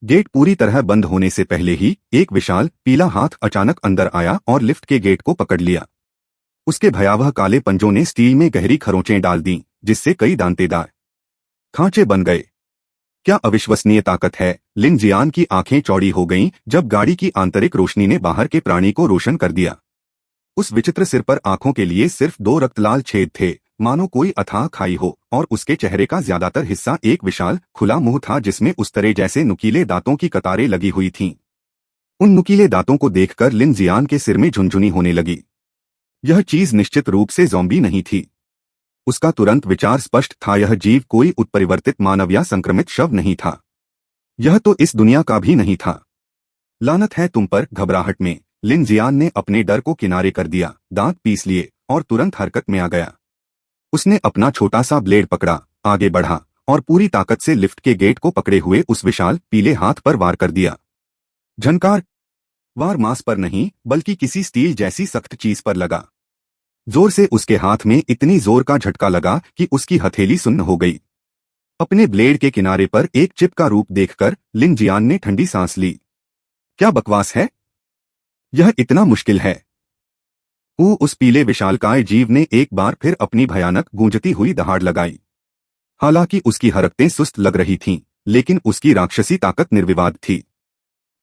गेट पूरी तरह बंद होने से पहले ही एक विशाल पीला हाथ अचानक अंदर आया और लिफ्ट के गेट को पकड़ लिया। उसके भयावह काले पंजों ने स्टील में गहरी खरोंचें डाल दीं, जिससे कई दांतेदार खांचे बन गए। क्या अविश्वसनीय ताकत है। लिन जियान की आंखें चौड़ी हो गईं जब गाड़ी की आंतरिक रोशनी ने बाहर के प्राणी को रोशन कर दिया। उस विचित्र सिर पर आंखों के लिए सिर्फ 2 रक्तलाल छेद थे, मानो कोई अथाह खाई हो, और उसके चेहरे का ज्यादातर हिस्सा एक विशाल खुला मुंह था जिसमें उस्तरे जैसे नुकीले दांतों की कतारें लगी हुई थीं। उन नुकीले दांतों को देखकर लिन जियान के सिर में झुनझुनी होने लगी। यह चीज निश्चित रूप से ज़ॉम्बी नहीं थी। उसका तुरंत विचार स्पष्ट था, यह जीव कोई उत्परिवर्तित मानव या संक्रमित शव नहीं था। यह तो इस दुनिया का भी नहीं था। लानत है तुम पर। घबराहट में लिन जियान ने अपने डर को किनारे कर दिया, दांत पीस लिए और तुरंत हरकत में आ गया। उसने अपना छोटा सा ब्लेड पकड़ा, आगे बढ़ा और पूरी ताकत से लिफ्ट के गेट को पकड़े हुए उस विशाल पीले हाथ पर वार कर दिया। झनकार! वार मांस पर नहीं बल्कि किसी स्टील जैसी सख्त चीज पर लगा। जोर से उसके हाथ में इतनी जोर का झटका लगा कि उसकी हथेली सुन्न हो गई। अपने ब्लेड के किनारे पर एक चिप का रूप देखकर लिन जियान ने ठंडी सांस ली। क्या बकवास है? यह इतना मुश्किल है। उस पीले विशालकाय जीव ने एक बार फिर अपनी भयानक गूंजती हुई दहाड़ लगाई। हालांकि उसकी हरकतें सुस्त लग रही थीं, लेकिन उसकी राक्षसी ताकत निर्विवाद थी।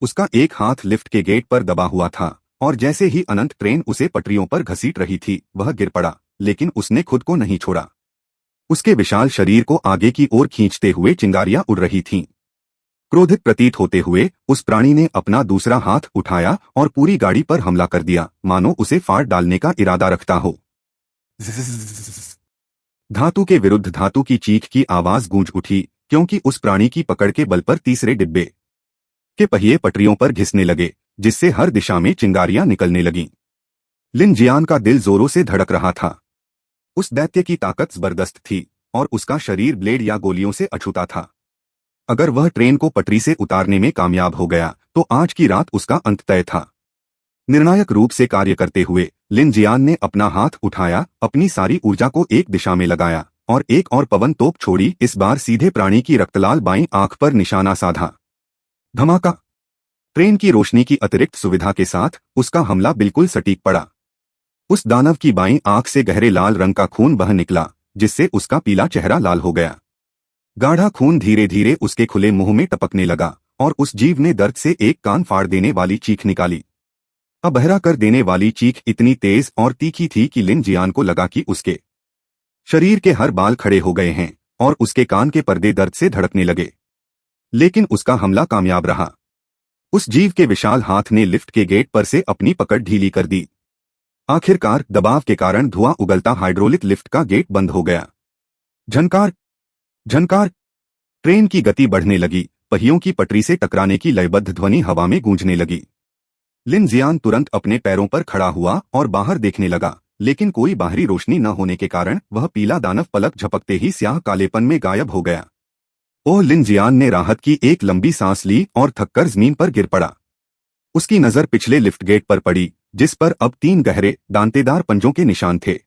उसका एक हाथ लिफ्ट के गेट पर दबा हुआ था और जैसे ही अनंत ट्रेन उसे पटरियों पर घसीट रही थी, वह गिर पड़ा, लेकिन उसने खुद को नहीं छोड़ा। उसके विशाल शरीर को आगे की ओर खींचते हुए चिंगारियां उड़ रही थीं। क्रोधित प्रतीत होते हुए उस प्राणी ने अपना दूसरा हाथ उठाया और पूरी गाड़ी पर हमला कर दिया, मानो उसे फाड़ डालने का इरादा रखता हो। धातु के विरुद्ध धातु की चीख की आवाज गूंज उठी, क्योंकि उस प्राणी की पकड़ के बल पर तीसरे डिब्बे के पहिए पटरियों पर घिसने लगे, जिससे हर दिशा में चिंगारियां निकलने लगीं। लिन जियान का दिल जोरों से धड़क रहा था। उस दैत्य की ताकत जबरदस्त थी और उसका शरीर ब्लेड या गोलियों से अछूता था। अगर वह ट्रेन को पटरी से उतारने में कामयाब हो गया तो आज की रात उसका अंत तय था। निर्णायक रूप से कार्य करते हुए लिन जियान ने अपना हाथ उठाया, अपनी सारी ऊर्जा को एक दिशा में लगाया और एक और पवन तोप छोड़ी। इस बार सीधे प्राणी की रक्तलाल बाईं आंख पर निशाना साधा। धमाका! ट्रेन की रोशनी की अतिरिक्त सुविधा के साथ उसका हमला बिल्कुल सटीक पड़ा। उस दानव की बाईं आंख से गहरे लाल रंग का खून बह निकला, जिससे उसका पीला चेहरा लाल हो गया। गाढ़ा खून धीरे धीरे उसके खुले मुंह में टपकने लगा और उस जीव ने दर्द से एक कान फाड़ देने वाली चीख निकाली। अब बहरा कर देने वाली चीख इतनी तेज और तीखी थी कि लिन जियान को लगा कि उसके शरीर के हर बाल खड़े हो गए हैं और उसके कान के पर्दे दर्द से धड़कने लगे। लेकिन उसका हमला कामयाब रहा। उस जीव के विशाल हाथ ने लिफ्ट के गेट पर से अपनी पकड़ ढीली कर दी। आखिरकार दबाव के कारण धुआं उगलता हाइड्रोलिक लिफ्ट का गेट बंद हो गया। झनकार! झनकार! ट्रेन की गति बढ़ने लगी, पहियों की पटरी से टकराने की लयबद्ध ध्वनि हवा में गूंजने लगी। लिन जियान तुरंत अपने पैरों पर खड़ा हुआ और बाहर देखने लगा, लेकिन कोई बाहरी रोशनी न होने के कारण वह पीला दानव पलक झपकते ही स्याह कालेपन में गायब हो गया। ओह! लिन जियान ने राहत की एक लंबी सांस ली और थककर जमीन पर गिर पड़ा। उसकी नजर पिछले लिफ्ट गेट पर पड़ी, जिस पर अब 3 गहरे दांतेदार पंजों के निशान थे।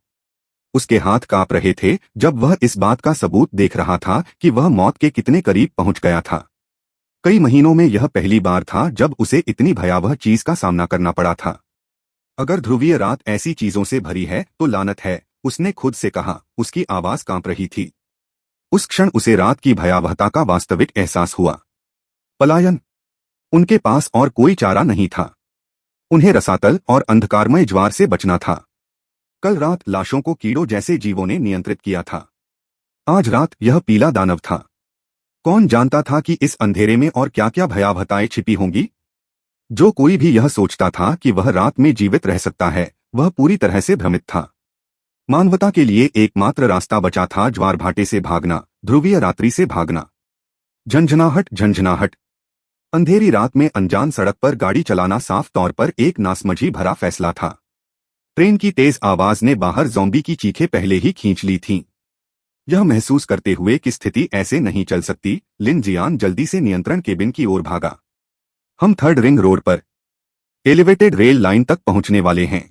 उसके हाथ कांप रहे थे जब वह इस बात का सबूत देख रहा था कि वह मौत के कितने करीब पहुंच गया था। कई महीनों में यह पहली बार था जब उसे इतनी भयावह चीज का सामना करना पड़ा था। अगर ध्रुवीय रात ऐसी चीजों से भरी है तो लानत है, उसने खुद से कहा। उसकी आवाज कांप रही थी। उस क्षण उसे रात की भयावहता का वास्तविक एहसास हुआ। पलायन! उनके पास और कोई चारा नहीं था। उन्हें रसातल और अंधकारमय ज्वार से बचना था। कल रात लाशों को कीड़ों जैसे जीवों ने नियंत्रित किया था। आज रात यह पीला दानव था। कौन जानता था कि इस अंधेरे में और क्या क्या भयावहताएं छिपी होंगी? जो कोई भी यह सोचता था कि वह रात में जीवित रह सकता है, वह पूरी तरह से भ्रमित था। मानवता के लिए एकमात्र रास्ता बचा था ज्वार भाटे से भागना, ध्रुवीय रात्रि से भागना। झंझनाहट! झंझनाहट! अंधेरी रात में अनजान सड़क पर गाड़ी चलाना साफ तौर पर एक नासमझी भरा फैसला था। ट्रेन की तेज आवाज ने बाहर ज़ॉम्बी की चीखें पहले ही खींच ली थीं। यह महसूस करते हुए कि स्थिति ऐसे नहीं चल सकती, लिन जियान जल्दी से नियंत्रण केबिन की ओर भागा। हम 3rd रिंग रोड पर एलिवेटेड रेल लाइन तक पहुंचने वाले हैं।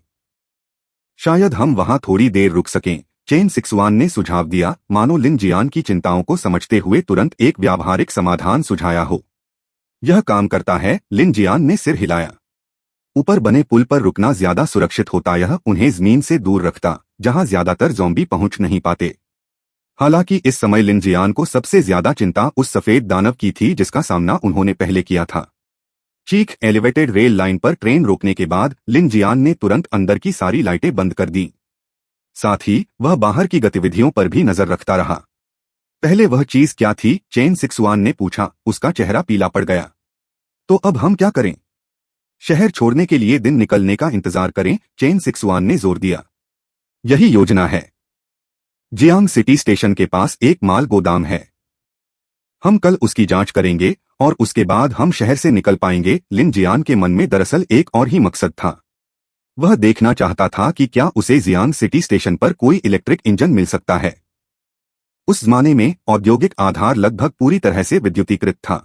शायद हम वहां थोड़ी देर रुक सकें, चेन सिक्सवान ने सुझाव दिया, मानो लिन जियान की चिंताओं को समझते हुए तुरंत एक व्यावहारिक समाधान सुझाया हो। यह काम करता है, लिन जियान ने सिर हिलाया। ऊपर बने पुल पर रुकना ज्यादा सुरक्षित होता, यह उन्हें जमीन से दूर रखता, जहां ज्यादातर ज़ॉम्बी पहुंच नहीं पाते। हालांकि इस समय लिन जियान को सबसे ज्यादा चिंता उस सफेद दानव की थी जिसका सामना उन्होंने पहले किया था। चीख एलिवेटेड रेल लाइन पर ट्रेन रोकने के बाद लिन जियान ने तुरंत अंदर की सारी लाइटें बंद कर दी। साथ ही वह बाहर की गतिविधियों पर भी नजर रखता रहा। पहले वह चीज क्या थी, चेन सिक्सवान ने पूछा। उसका चेहरा पीला पड़ गया। तो अब हम क्या करें? शहर छोड़ने के लिए दिन निकलने का इंतजार करें, चेन सिक्सवान ने जोर दिया। यही योजना है। जियांग सिटी स्टेशन के पास एक माल गोदाम है। हम कल उसकी जांच करेंगे और उसके बाद हम शहर से निकल पाएंगे। लिन जियान के मन में दरअसल एक और ही मकसद था। वह देखना चाहता था कि क्या उसे जियांग सिटी स्टेशन पर कोई इलेक्ट्रिक इंजन मिल सकता है। उस जमाने में औद्योगिक आधार लगभग पूरी तरह से विद्युतीकृत था।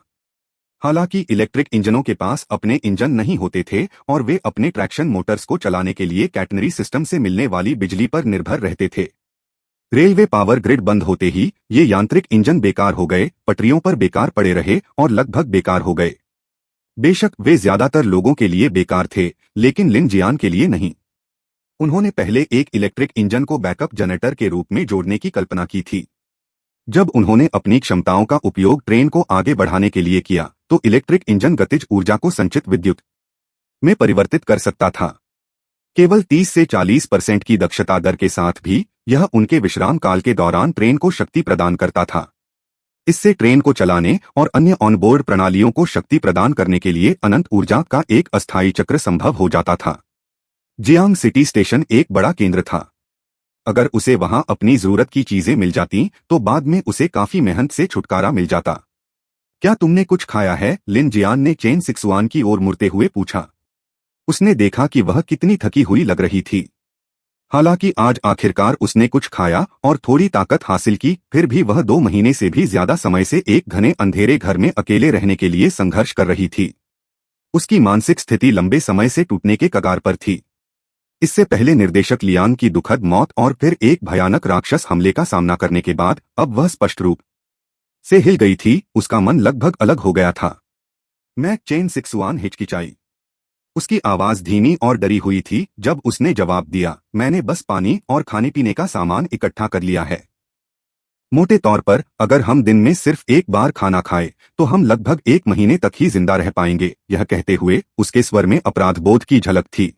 हालांकि इलेक्ट्रिक इंजनों के पास अपने इंजन नहीं होते थे और वे अपने ट्रैक्शन मोटर्स को चलाने के लिए कैटनरी सिस्टम से मिलने वाली बिजली पर निर्भर रहते थे। रेलवे पावर ग्रिड बंद होते ही ये यांत्रिक इंजन बेकार हो गए, पटरियों पर बेकार पड़े रहे और लगभग बेकार हो गए। बेशक वे ज्यादातर लोगों के लिए बेकार थे, लेकिन लिन जियान के लिए नहीं। उन्होंने पहले एक इलेक्ट्रिक इंजन को बैकअप जनरेटर के रूप में जोड़ने की कल्पना की थी। जब उन्होंने अपनी क्षमताओं का उपयोग ट्रेन को आगे बढ़ाने के लिए किया तो इलेक्ट्रिक इंजन गतिज ऊर्जा को संचित विद्युत में परिवर्तित कर सकता था। केवल 30 से 40% की दक्षता दर के साथ भी यह उनके विश्राम काल के दौरान ट्रेन को शक्ति प्रदान करता था। इससे ट्रेन को चलाने और अन्य ऑनबोर्ड प्रणालियों को शक्ति प्रदान करने के लिए अनंत ऊर्जा का एक अस्थायी चक्र संभव हो जाता था। जियांग सिटी स्टेशन एक बड़ा केंद्र था। अगर उसे वहां अपनी जरूरत की चीजें मिल जाती तो बाद में उसे काफी मेहनत से छुटकारा मिल जाता। क्या तुमने कुछ खाया है? लिन जियान ने चेन सिक्सवान की ओर मुड़ते हुए पूछा। उसने देखा कि वह कितनी थकी हुई लग रही थी। हालांकि आज आखिरकार उसने कुछ खाया और थोड़ी ताकत हासिल की, फिर भी वह 2 महीने से भी ज्यादा समय से एक घने अंधेरे घर में अकेले रहने के लिए संघर्ष कर रही थी। उसकी मानसिक स्थिति लंबे समय से टूटने के कगार पर थी। इससे पहले निर्देशक लियांग की दुखद मौत और फिर एक भयानक राक्षस हमले का सामना करने के बाद अब वह स्पष्ट रूप से हिल गई थी। उसका मन लगभग अलग हो गया था। मैं चेन सिक्सवान हिचकिचाई। उसकी आवाज धीमी और डरी हुई थी जब उसने जवाब दिया, मैंने बस पानी और खाने पीने का सामान इकट्ठा कर लिया है। मोटे तौर पर अगर हम दिन में सिर्फ एक बार खाना खाएं तो हम लगभग 1 महीने तक ही जिंदा रह पाएंगे। यह कहते हुए उसके स्वर में अपराधबोध की झलक थी।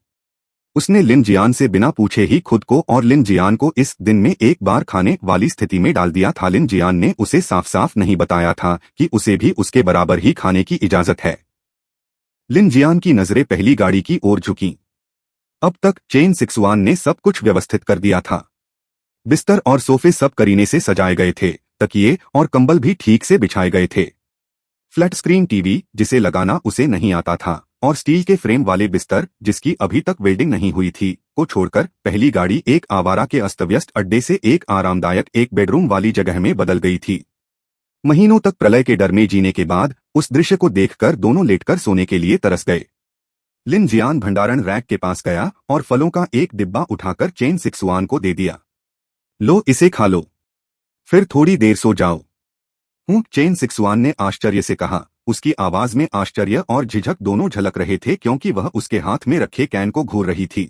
उसने लिन जियान से बिना पूछे ही खुद को और लिन जियान को इस दिन में एक बार खाने वाली स्थिति में डाल दिया था। लिन जियान ने उसे साफ साफ नहीं बताया था कि उसे भी उसके बराबर ही खाने की इजाजत है। लिन जियान की नजरें पहली गाड़ी की ओर झुकीं। अब तक चेन सिक्सवान ने सब कुछ व्यवस्थित कर दिया था। बिस्तर और सोफे सब करीने से सजाए गए थे। तकिए और कंबल भी ठीक से बिछाए गए थे। फ्लैट स्क्रीन टीवी जिसे लगाना उसे नहीं आता था और स्टील के फ्रेम वाले बिस्तर जिसकी अभी तक वेल्डिंग नहीं हुई थी को छोड़कर पहली गाड़ी एक आवारा के अस्तव्यस्त अड्डे से एक आरामदायक एक बेडरूम वाली जगह में बदल गई थी। महीनों तक प्रलय के डर में जीने के बाद उस दृश्य को देखकर दोनों लेटकर सोने के लिए तरस गए। लिन जियान भंडारण रैक के पास गया और फलों का एक डिब्बा उठाकर चेन सिक्सवान को दे दिया। लो, इसे खा लो, फिर थोड़ी देर सो जाओ। चेन सिक्सवान ने आश्चर्य से कहा। उसकी आवाज में आश्चर्य और झिझक दोनों झलक रहे थे क्योंकि वह उसके हाथ में रखे कैन को घूर रही थी।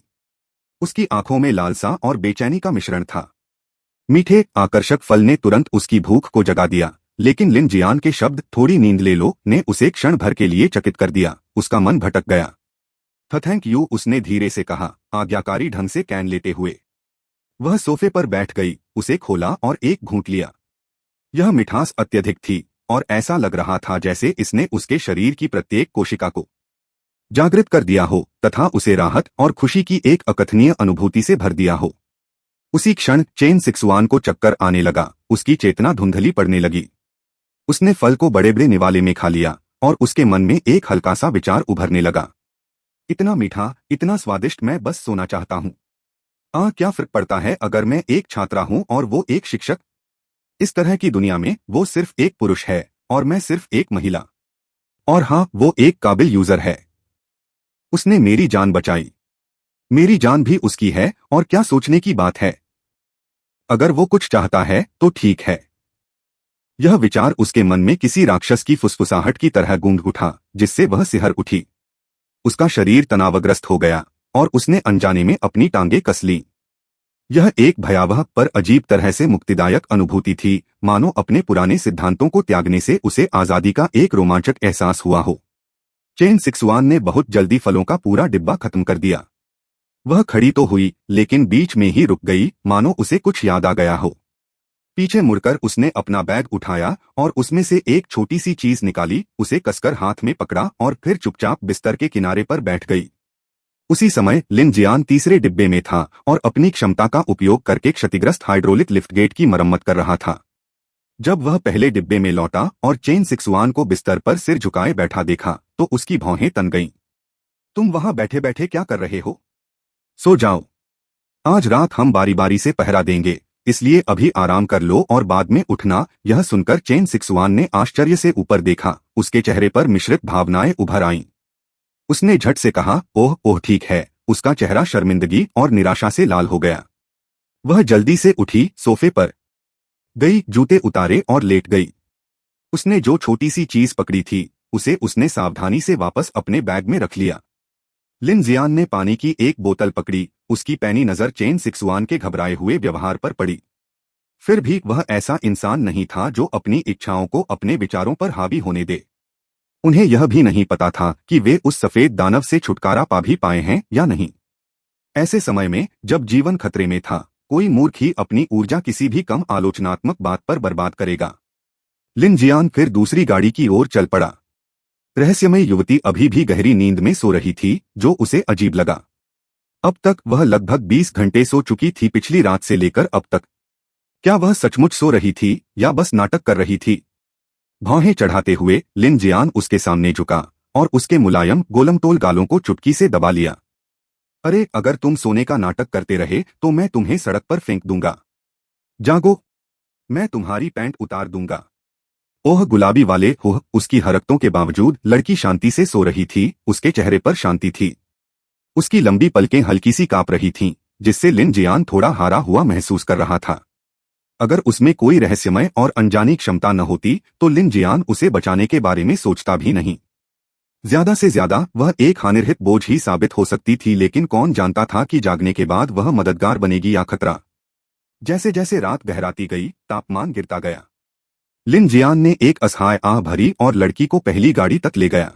उसकी आंखों में लालसा और बेचैनी का मिश्रण था। मीठे आकर्षक फल ने तुरंत उसकी भूख को जगा दिया, लेकिन लिन जियान के शब्द थोड़ी नींद ले लो ने उसे क्षण भर के लिए चकित कर दिया। उसका मन भटक गया। थैंक यू, उसने धीरे से कहा, आज्ञाकारी ढंग से कैन लेते हुए। वह सोफे पर बैठ गई, उसे खोला और एक घूंट लिया। यह मिठास अत्यधिक थी और ऐसा लग रहा था जैसे इसने उसके शरीर की प्रत्येक कोशिका को जागृत कर दिया हो तथा उसे राहत और खुशी की एक अकथनीय अनुभूति से भर दिया हो। उसी क्षण चेन सिक्सवान को चक्कर आने लगा। उसकी चेतना धुंधली पड़ने लगी। उसने फल को बड़े बड़े निवाले में खा लिया और उसके मन में एक हल्का सा विचार उभरने लगा। इतना मीठा, इतना स्वादिष्ट, मैं बस सोना चाहता हूँ। क्या फर्क पड़ता है अगर मैं एक छात्रा हूँ और वो एक शिक्षक? इस तरह की दुनिया में वो सिर्फ एक पुरुष है और मैं सिर्फ एक महिला। और हाँ, वो एक काबिल यूजर है। उसने मेरी जान बचाई। मेरी जान भी उसकी है और क्या सोचने की बात है। अगर वो कुछ चाहता है तो ठीक है। यह विचार उसके मन में किसी राक्षस की फुसफुसाहट की तरह गूंज उठा जिससे वह सिहर उठी। उसका शरीर तनावग्रस्त हो गया और उसने अनजाने में अपनी टांगें कस लीं। यह एक भयावह पर अजीब तरह से मुक्तिदायक अनुभूति थी, मानो अपने पुराने सिद्धांतों को त्यागने से उसे आजादी का एक रोमांचक एहसास हुआ हो। चेन सिक्सुआन ने बहुत जल्दी फलों का पूरा डिब्बा खत्म कर दिया। वह खड़ी तो हुई, लेकिन बीच में ही रुक गई, मानो उसे कुछ याद आ गया हो। पीछे मुड़कर उसने अपना बैग उठाया और उसमें से एक छोटी सी चीज निकाली, उसे कसकर हाथ में पकड़ा और फिर चुपचाप बिस्तर के किनारे पर बैठ गई। उसी समय लिन जियान तीसरे डिब्बे में था और अपनी क्षमता का उपयोग करके क्षतिग्रस्त हाइड्रोलिक लिफ्टगेट की मरम्मत कर रहा था। जब वह पहले डिब्बे में लौटा और चेन सिक्सुआन को बिस्तर पर सिर झुकाए बैठा देखा तो उसकी भौहें तन गईं। तुम वहां बैठे बैठे क्या कर रहे हो? सो जाओ। आज रात हम बारी बारी से पहरा देंगे, इसलिए अभी आराम कर लो और बाद में उठना। यह सुनकर चेन सिक्सुआन ने आश्चर्य से ऊपर देखा, उसके चेहरे पर मिश्रित भावनाएं उभर आईं। उसने झट से कहा, ओह ओह ठीक है। उसका चेहरा शर्मिंदगी और निराशा से लाल हो गया। वह जल्दी से उठी, सोफे पर गई, जूते उतारे और लेट गई। उसने जो छोटी सी चीज पकड़ी थी उसे उसने सावधानी से वापस अपने बैग में रख लिया। लिन जियान ने पानी की एक बोतल पकड़ी, उसकी पैनी नजर चेन सिक्सुआन के घबराए हुए व्यवहार पर पड़ी। फिर भी वह ऐसा इंसान नहीं था जो अपनी इच्छाओं को अपने विचारों पर हावी होने दे। उन्हें यह भी नहीं पता था कि वे उस सफेद दानव से छुटकारा पा भी पाए हैं या नहीं। ऐसे समय में जब जीवन खतरे में था, कोई मूर्ख ही अपनी ऊर्जा किसी भी कम आलोचनात्मक बात पर बर्बाद करेगा। लिन जियान फिर दूसरी गाड़ी की ओर चल पड़ा। रहस्यमय युवती अभी भी गहरी नींद में सो रही थी, जो उसे अजीब लगा। अब तक वह लगभग 20 घंटे सो चुकी थी, पिछली रात से लेकर अब तक। क्या वह सचमुच सो रही थी या बस नाटक कर रही थी? भौहें चढ़ाते हुए लिन जियान उसके सामने झुका और उसके मुलायम गोलमटोल गालों को चुटकी से दबा लिया। अरे, अगर तुम सोने का नाटक करते रहे तो मैं तुम्हें सड़क पर फेंक दूंगा। जागो, मैं तुम्हारी पैंट उतार दूंगा। ओह गुलाबी वाले होह। उसकी हरकतों के बावजूद लड़की शांति से सो रही थी, उसके चेहरे पर शांति थी। उसकी लंबी पलकें हल्की सी कांप रही थीं, जिससे लिन जियान थोड़ा हारा हुआ महसूस कर रहा था। अगर उसमें कोई रहस्यमय और अनजानी क्षमता न होती तो लिन जियान उसे बचाने के बारे में सोचता भी नहीं। ज्यादा से ज्यादा वह एक हानिरहित बोझ ही साबित हो सकती थी, लेकिन कौन जानता था कि जागने के बाद वह मददगार बनेगी या खतरा। जैसे जैसे रात गहराती गई, तापमान गिरता गया। लिन जियान ने एक असहाय आह भरी और लड़की को पहली गाड़ी तक ले गया।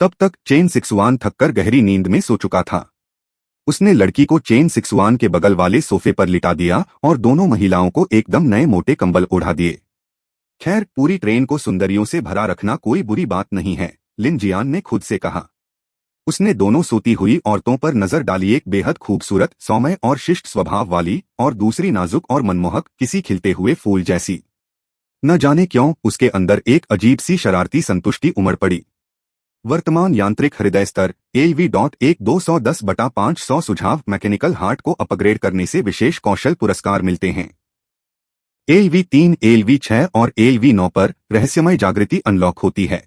तब तक चेन सिक्सुआन थककर गहरी नींद में सो चुका था। उसने लड़की को चेन सिक्सुआन के बगल वाले सोफे पर लिटा दिया और दोनों महिलाओं को एकदम नए मोटे कंबल ओढ़ा दिए। खैर, पूरी ट्रेन को सुंदरियों से भरा रखना कोई बुरी बात नहीं है, लिन जियान ने खुद से कहा। उसने दोनों सोती हुई औरतों पर नजर डाली, एक बेहद खूबसूरत, सौम्य और शिष्ट स्वभाव वाली, और दूसरी नाजुक और मनमोहक, किसी खिलते हुए फूल जैसी। न जाने क्यों उसके अंदर एक अजीब सी शरारती संतुष्टि उमड़ पड़ी। वर्तमान यांत्रिक हृदय स्तर ALV.1 210/500 सुझाव, मैकेनिकल हार्ट को अपग्रेड करने से विशेष कौशल पुरस्कार मिलते हैं। ALV3, ALV6 और ALV9 पर रहस्यमय जागृति अनलॉक होती है।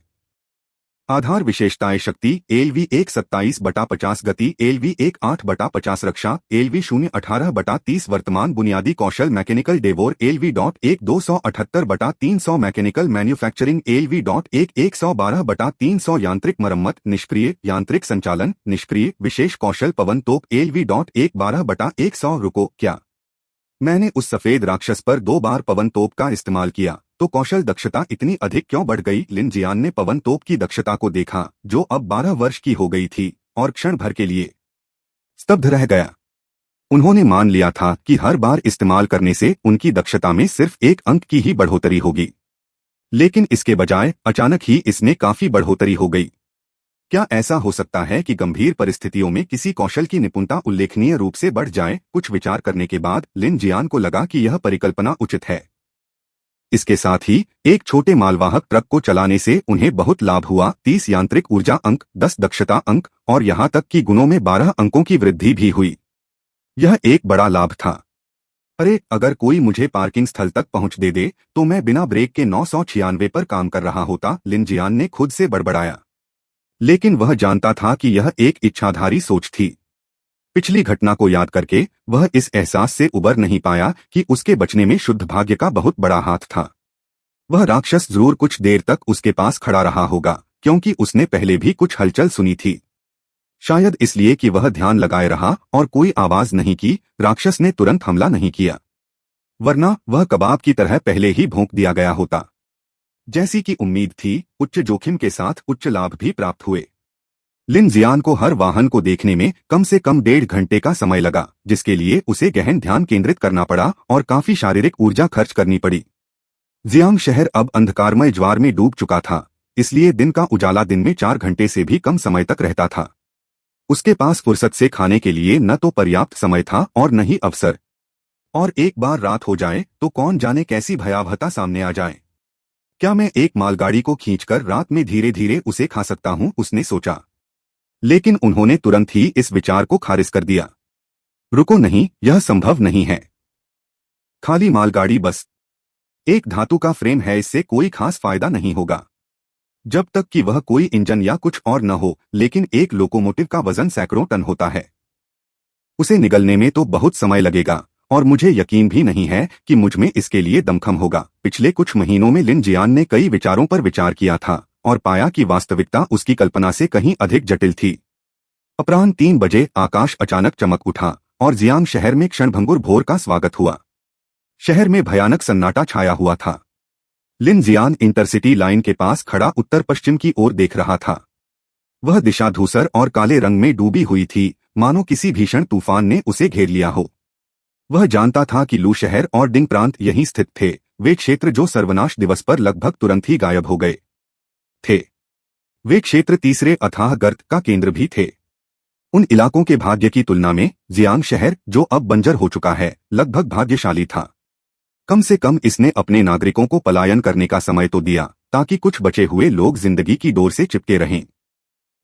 आधार विशेषताएं शक्ति ALV1 27/50 गति, ALV1 8/50 रक्षा, ALV0 18/30 वर्तमान बुनियादी कौशल मैकेनिकल डेवोर, ALV.1 278/300 मैकेनिकल मैन्युफैक्चरिंग, ALV.1 112/300 यांत्रिक मरम्मत, निष्क्रिय यांत्रिक संचालन, निष्क्रिय विशेष कौशल पवन तोप, ALV.1 12/100। रुको, क्या मैंने उस सफेद राक्षस पर 2 बार पवन तोप का इस्तेमाल किया तो कौशल दक्षता इतनी अधिक क्यों बढ़ गई? लिन जियान ने पवन तोप की दक्षता को देखा, जो अब 12 वर्ष की हो गई थी, और क्षण भर के लिए स्तब्ध रह गया। उन्होंने मान लिया था कि हर बार इस्तेमाल करने से उनकी दक्षता में सिर्फ 1 अंक की ही बढ़ोतरी होगी, लेकिन इसके बजाय अचानक ही इसमें काफी बढ़ोतरी हो गई। क्या ऐसा हो सकता है कि गंभीर परिस्थितियों में किसी कौशल की निपुणता उल्लेखनीय रूप से बढ़ जाए? कुछ विचार करने के बाद लिन जियान को लगा कि यह परिकल्पना उचित है। इसके साथ ही एक छोटे मालवाहक ट्रक को चलाने से उन्हें बहुत लाभ हुआ। 30 यांत्रिक ऊर्जा अंक, 10 दक्षता अंक और यहाँ तक कि गुणों में 12 अंकों की वृद्धि भी हुई। यह एक बड़ा लाभ था। अरे, अगर कोई मुझे पार्किंग स्थल तक पहुंच दे तो मैं बिना ब्रेक के 996 पर काम कर रहा होता, लिन जियान ने खुद से बड़बड़ाया। लेकिन वह जानता था कि यह एक इच्छाधारी सोच थी। पिछली घटना को याद करके वह इस एहसास से उबर नहीं पाया कि उसके बचने में शुद्ध भाग्य का बहुत बड़ा हाथ था। वह राक्षस जरूर कुछ देर तक उसके पास खड़ा रहा होगा, क्योंकि उसने पहले भी कुछ हलचल सुनी थी। शायद इसलिए कि वह ध्यान लगाए रहा और कोई आवाज नहीं की, राक्षस ने तुरंत हमला नहीं किया, वरना वह कबाब की तरह पहले ही भोंक दिया गया होता। जैसी कि उम्मीद थी, उच्च जोखिम के साथ उच्च लाभ भी प्राप्त हुए। लिन जियान को हर वाहन को देखने में कम से कम 1.5 घंटे का समय लगा, जिसके लिए उसे गहन ध्यान केंद्रित करना पड़ा और काफी शारीरिक ऊर्जा खर्च करनी पड़ी। जियांग शहर अब अंधकारमय ज्वार में डूब चुका था, इसलिए दिन का उजाला दिन में 4 घंटे से भी कम समय तक रहता था। उसके पास फुर्सत से खाने के लिए न तो पर्याप्त समय था और न ही अवसर। और एक बार रात हो जाए तो कौन जाने कैसी भयावहता सामने आ जाए। क्या मैं एक मालगाड़ी को खींचकर रात में धीरे धीरे उसे खा सकता हूं, उसने सोचा। लेकिन उन्होंने तुरंत ही इस विचार को खारिज कर दिया। रुको नहीं, यह संभव नहीं है। खाली मालगाड़ी बस एक धातु का फ्रेम है, इससे कोई खास फायदा नहीं होगा जब तक कि वह कोई इंजन या कुछ और न हो। लेकिन एक लोकोमोटिव का वजन सैकड़ों टन होता है, उसे निगलने में तो बहुत समय लगेगा और मुझे यकीन भी नहीं है कि मुझ में इसके लिए दमखम होगा। पिछले कुछ महीनों में लिन जियान ने कई विचारों पर विचार किया था और पाया कि वास्तविकता उसकी कल्पना से कहीं अधिक जटिल थी। अपराह्न 3 बजे आकाश अचानक चमक उठा और जियांग शहर में क्षणभंगुर भोर का स्वागत हुआ। शहर में भयानक सन्नाटा छाया हुआ था। लिन जियान इंटरसिटी लाइन के पास खड़ा उत्तर पश्चिम की ओर देख रहा था। वह दिशा धूसर और काले रंग में डूबी हुई थी, मानो किसी भीषण तूफान ने उसे घेर लिया हो। वह जानता था कि लू शहर और डिंग प्रांत यहीं स्थित थे, वे क्षेत्र जो सर्वनाश दिवस पर लगभग तुरंत ही गायब हो गए थे। वे क्षेत्र तीसरे अथाह गर्त का केंद्र भी थे। उन इलाकों के भाग्य की तुलना में जियांग शहर, जो अब बंजर हो चुका है, लगभग भाग्यशाली था। कम से कम इसने अपने नागरिकों को पलायन करने का समय तो दिया, ताकि कुछ बचे हुए लोग जिंदगी की डोर से चिपके रहें।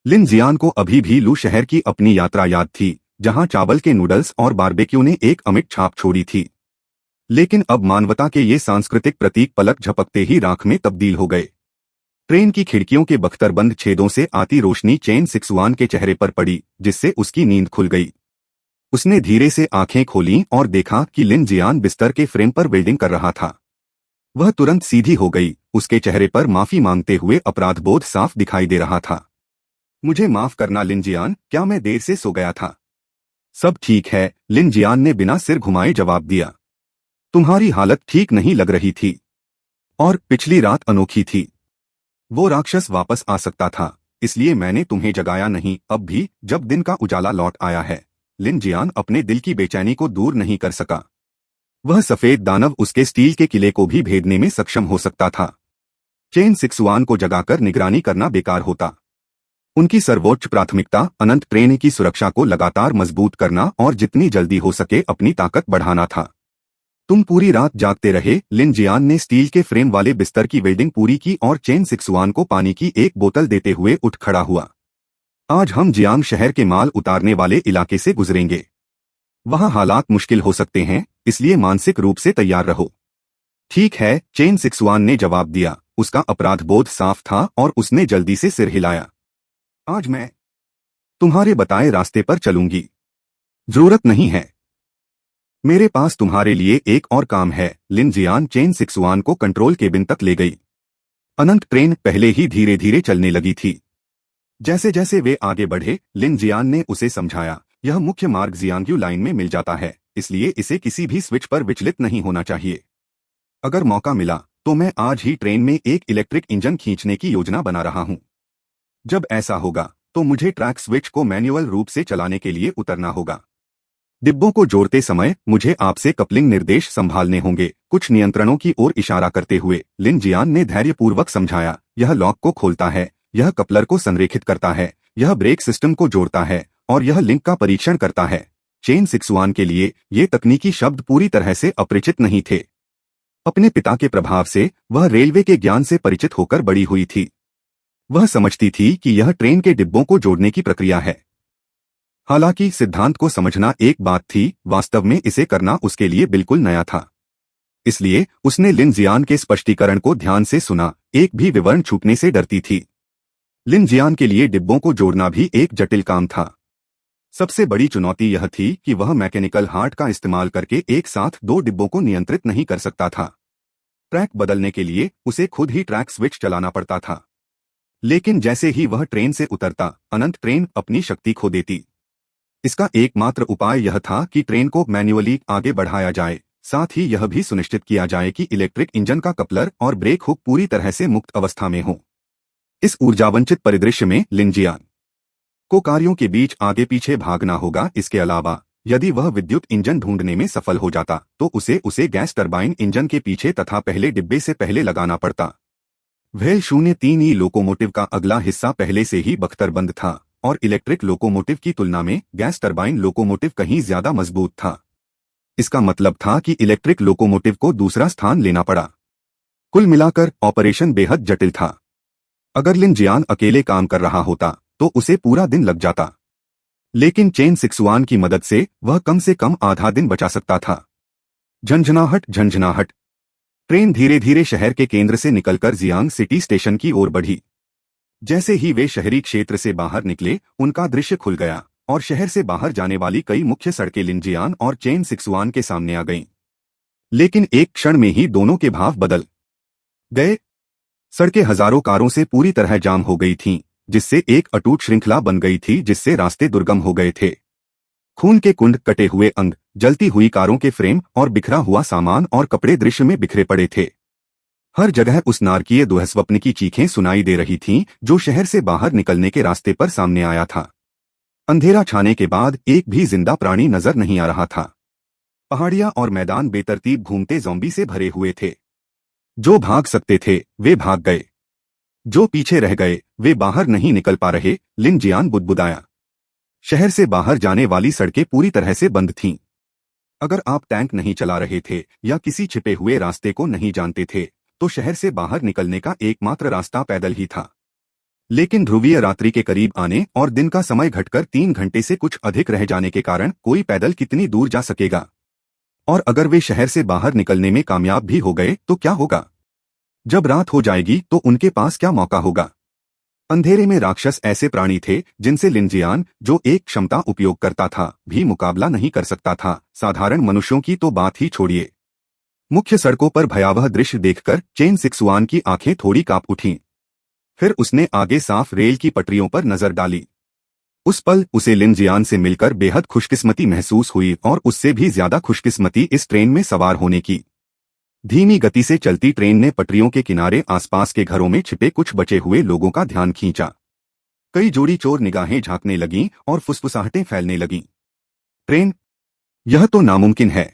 लिन जियान को अभी भी लू शहर की अपनी यात्रा याद थी, जहां चावल के नूडल्स और बारबेक्यू ने एक अमिट छाप छोड़ी थी। लेकिन अब मानवता के ये सांस्कृतिक प्रतीक पलक झपकते ही राख में तब्दील हो गए। ट्रेन की खिड़कियों के बख्तरबंद छेदों से आती रोशनी चेन सिक्सवान के चेहरे पर पड़ी, जिससे उसकी नींद खुल गई। उसने धीरे से आंखें खोलीं और देखा कि लिन जियान बिस्तर के फ्रेम पर वेल्डिंग कर रहा था। वह तुरंत सीधी हो गई, उसके चेहरे पर माफी मांगते हुए अपराधबोध साफ दिखाई दे रहा था। मुझे माफ करना लिन जियान, क्या मैं देर से सो गया था? सब ठीक है, लिन जियान ने बिना सिर घुमाए जवाब दिया। तुम्हारी हालत ठीक नहीं लग रही थी और पिछली रात अनोखी थी। वो राक्षस वापस आ सकता था, इसलिए मैंने तुम्हें जगाया नहीं। अब भी जब दिन का उजाला लौट आया है, लिन जियान अपने दिल की बेचैनी को दूर नहीं कर सका। वह सफेद दानव उसके स्टील के किले को भी भेदने में सक्षम हो सकता था। चेन सिक्सवान को जगाकर निगरानी करना बेकार होता। उनकी सर्वोच्च प्राथमिकता अनंत ट्रेन की सुरक्षा को लगातार मजबूत करना और जितनी जल्दी हो सके अपनी ताकत बढ़ाना था। तुम पूरी रात जागते रहे, लिन जियान ने स्टील के फ्रेम वाले बिस्तर की वेल्डिंग पूरी की और चेन सिक्सवान को पानी की एक बोतल देते हुए उठ खड़ा हुआ। आज हम जियांग शहर के माल उतारने वाले इलाके से गुजरेंगे। वहां हालात मुश्किल हो सकते हैं, इसलिए मानसिक रूप से तैयार रहो। ठीक है, चेन सिक्सवान ने जवाब दिया। उसका अपराधबोध साफ था और उसने जल्दी से सिर हिलाया। आज मैं तुम्हारे बताए रास्ते पर चलूंगी। जरूरत नहीं है, मेरे पास तुम्हारे लिए एक और काम है। लिन जियान चेन सिक्सवान को कंट्रोल केबिन तक ले गई। अनंत ट्रेन पहले ही धीरे धीरे चलने लगी थी। जैसे जैसे वे आगे बढ़े, लिन जियान ने उसे समझाया, यह मुख्य मार्ग जियांग्यू लाइन में मिल जाता है, इसलिए इसे किसी भी स्विच पर विचलित नहीं होना चाहिए। अगर मौका मिला तो मैं आज ही ट्रेन में एक इलेक्ट्रिक इंजन खींचने की योजना बना रहा हूं। जब ऐसा होगा तो मुझे ट्रैक स्विच को मैन्युअल रूप से चलाने के लिए उतरना होगा। डिब्बों को जोड़ते समय मुझे आपसे कपलिंग निर्देश संभालने होंगे। कुछ नियंत्रणों की ओर इशारा करते हुए लिन जियान ने धैर्यपूर्वक समझाया, यह लॉक को खोलता है, यह कपलर को संरेखित करता है, यह ब्रेक सिस्टम को जोड़ता है और यह लिंक का परीक्षण करता है। चेन सिक्सवान के लिए ये तकनीकी शब्द पूरी तरह से अपरिचित नहीं थे। अपने पिता के प्रभाव से वह रेलवे के ज्ञान से परिचित होकर बड़ी हुई थी। वह समझती थी कि यह ट्रेन के डिब्बों को जोड़ने की प्रक्रिया है। हालांकि सिद्धांत को समझना एक बात थी, वास्तव में इसे करना उसके लिए बिल्कुल नया था। इसलिए उसने लिन जियान के स्पष्टीकरण को ध्यान से सुना, एक भी विवरण छूटने से डरती थी। लिन जियान के लिए डिब्बों को जोड़ना भी एक जटिल काम था। सबसे बड़ी चुनौती यह थी कि वह मैकेनिकल हार्ट का इस्तेमाल करके एक साथ 2 डिब्बों को नियंत्रित नहीं कर सकता था। ट्रैक बदलने के लिए उसे खुद ही ट्रैक स्विच चलाना पड़ता था। लेकिन जैसे ही वह ट्रेन से उतरता, अनंत ट्रेन अपनी शक्ति खो देती। इसका एकमात्र उपाय यह था कि ट्रेन को मैन्युअली आगे बढ़ाया जाए, साथ ही यह भी सुनिश्चित किया जाए कि इलेक्ट्रिक इंजन का कपलर और ब्रेक हुक पूरी तरह से मुक्त अवस्था में हो। इस ऊर्जावंचित परिदृश्य में लिनजियान को कार्यों के बीच आगे पीछे भागना होगा। इसके अलावा यदि वह विद्युत इंजन ढूंढने में सफल हो जाता तो उसे गैस टरबाइन इंजन के पीछे तथा पहले डिब्बे से पहले लगाना पड़ता। व्हेल 03 लोकोमोटिव का अगला हिस्सा पहले से ही बख्तरबंद था और इलेक्ट्रिक लोकोमोटिव की तुलना में गैस टरबाइन लोकोमोटिव कहीं ज्यादा मजबूत था। इसका मतलब था कि इलेक्ट्रिक लोकोमोटिव को दूसरा स्थान लेना पड़ा। कुल मिलाकर ऑपरेशन बेहद जटिल था। अगर लिनजियान अकेले काम कर रहा होता तो उसे पूरा दिन लग जाता, लेकिन चेन सिक्सुआन की मदद से वह कम से कम आधा दिन बचा सकता था। झंझनाहट झंझनाहट। ट्रेन धीरे धीरे शहर के केंद्र से निकलकर जियांग सिटी स्टेशन की ओर बढ़ी। जैसे ही वे शहरी क्षेत्र से बाहर निकले, उनका दृश्य खुल गया और शहर से बाहर जाने वाली कई मुख्य सड़कें लिनजियान और चेन सिक्सुआन के सामने आ गईं। लेकिन एक क्षण में ही दोनों के भाव बदल गए। सड़कें हजारों कारों से पूरी तरह जाम हो गई थीं, जिससे एक अटूट श्रृंखला बन गई थी जिससे रास्ते दुर्गम हो गए थे। खून के कुंड, कटे हुए अंग, जलती हुई कारों के फ्रेम और बिखरा हुआ सामान और कपड़े दृश्य में बिखरे पड़े थे। हर जगह उस नारकीय दुःस्वप्न की चीखें सुनाई दे रही थीं जो शहर से बाहर निकलने के रास्ते पर सामने आया था। अंधेरा छाने के बाद एक भी जिंदा प्राणी नजर नहीं आ रहा था। पहाड़ियां और मैदान बेतरतीब घूमते ज़ॉम्बी से भरे हुए थे। जो भाग सकते थे वे भाग गए, जो पीछे रह गए वे बाहर नहीं निकल पा रहे। लिनजियान बुदबुदाया। शहर से बाहर जाने वाली सड़कें पूरी तरह से बंद थीं। अगर आप टैंक नहीं चला रहे थे या किसी छिपे हुए रास्ते को नहीं जानते थे तो शहर से बाहर निकलने का एकमात्र रास्ता पैदल ही था। लेकिन ध्रुवीय रात्रि के करीब आने और दिन का समय घटकर 3 घंटे से कुछ अधिक रह जाने के कारण कोई पैदल कितनी दूर जा सकेगा? और अगर वे शहर से बाहर निकलने में कामयाब भी हो गए तो क्या होगा? जब रात हो जाएगी तो उनके पास क्या मौका होगा? अंधेरे में राक्षस ऐसे प्राणी थे जिनसे लिनजियान, जो एक क्षमता उपयोग करता था, भी मुकाबला नहीं कर सकता था। साधारण मनुष्यों की तो बात ही छोड़िए। मुख्य सड़कों पर भयावह दृश्य देखकर चेन सिक्सुआन की आंखें थोड़ी कांप उठीं। फिर उसने आगे साफ रेल की पटरियों पर नजर डाली। उस पल उसे लिनजियान से मिलकर बेहद खुशकिस्मती महसूस हुई और उससे भी ज्यादा खुशकिस्मती इस ट्रेन में सवार होने की। धीमी गति से चलती ट्रेन ने पटरियों के किनारे आसपास के घरों में छिपे कुछ बचे हुए लोगों का ध्यान खींचा। कई जोड़ी चोर निगाहें झांकने लगीं और फुसफुसाहटें फैलने लगीं। ट्रेन? यह तो नामुमकिन है।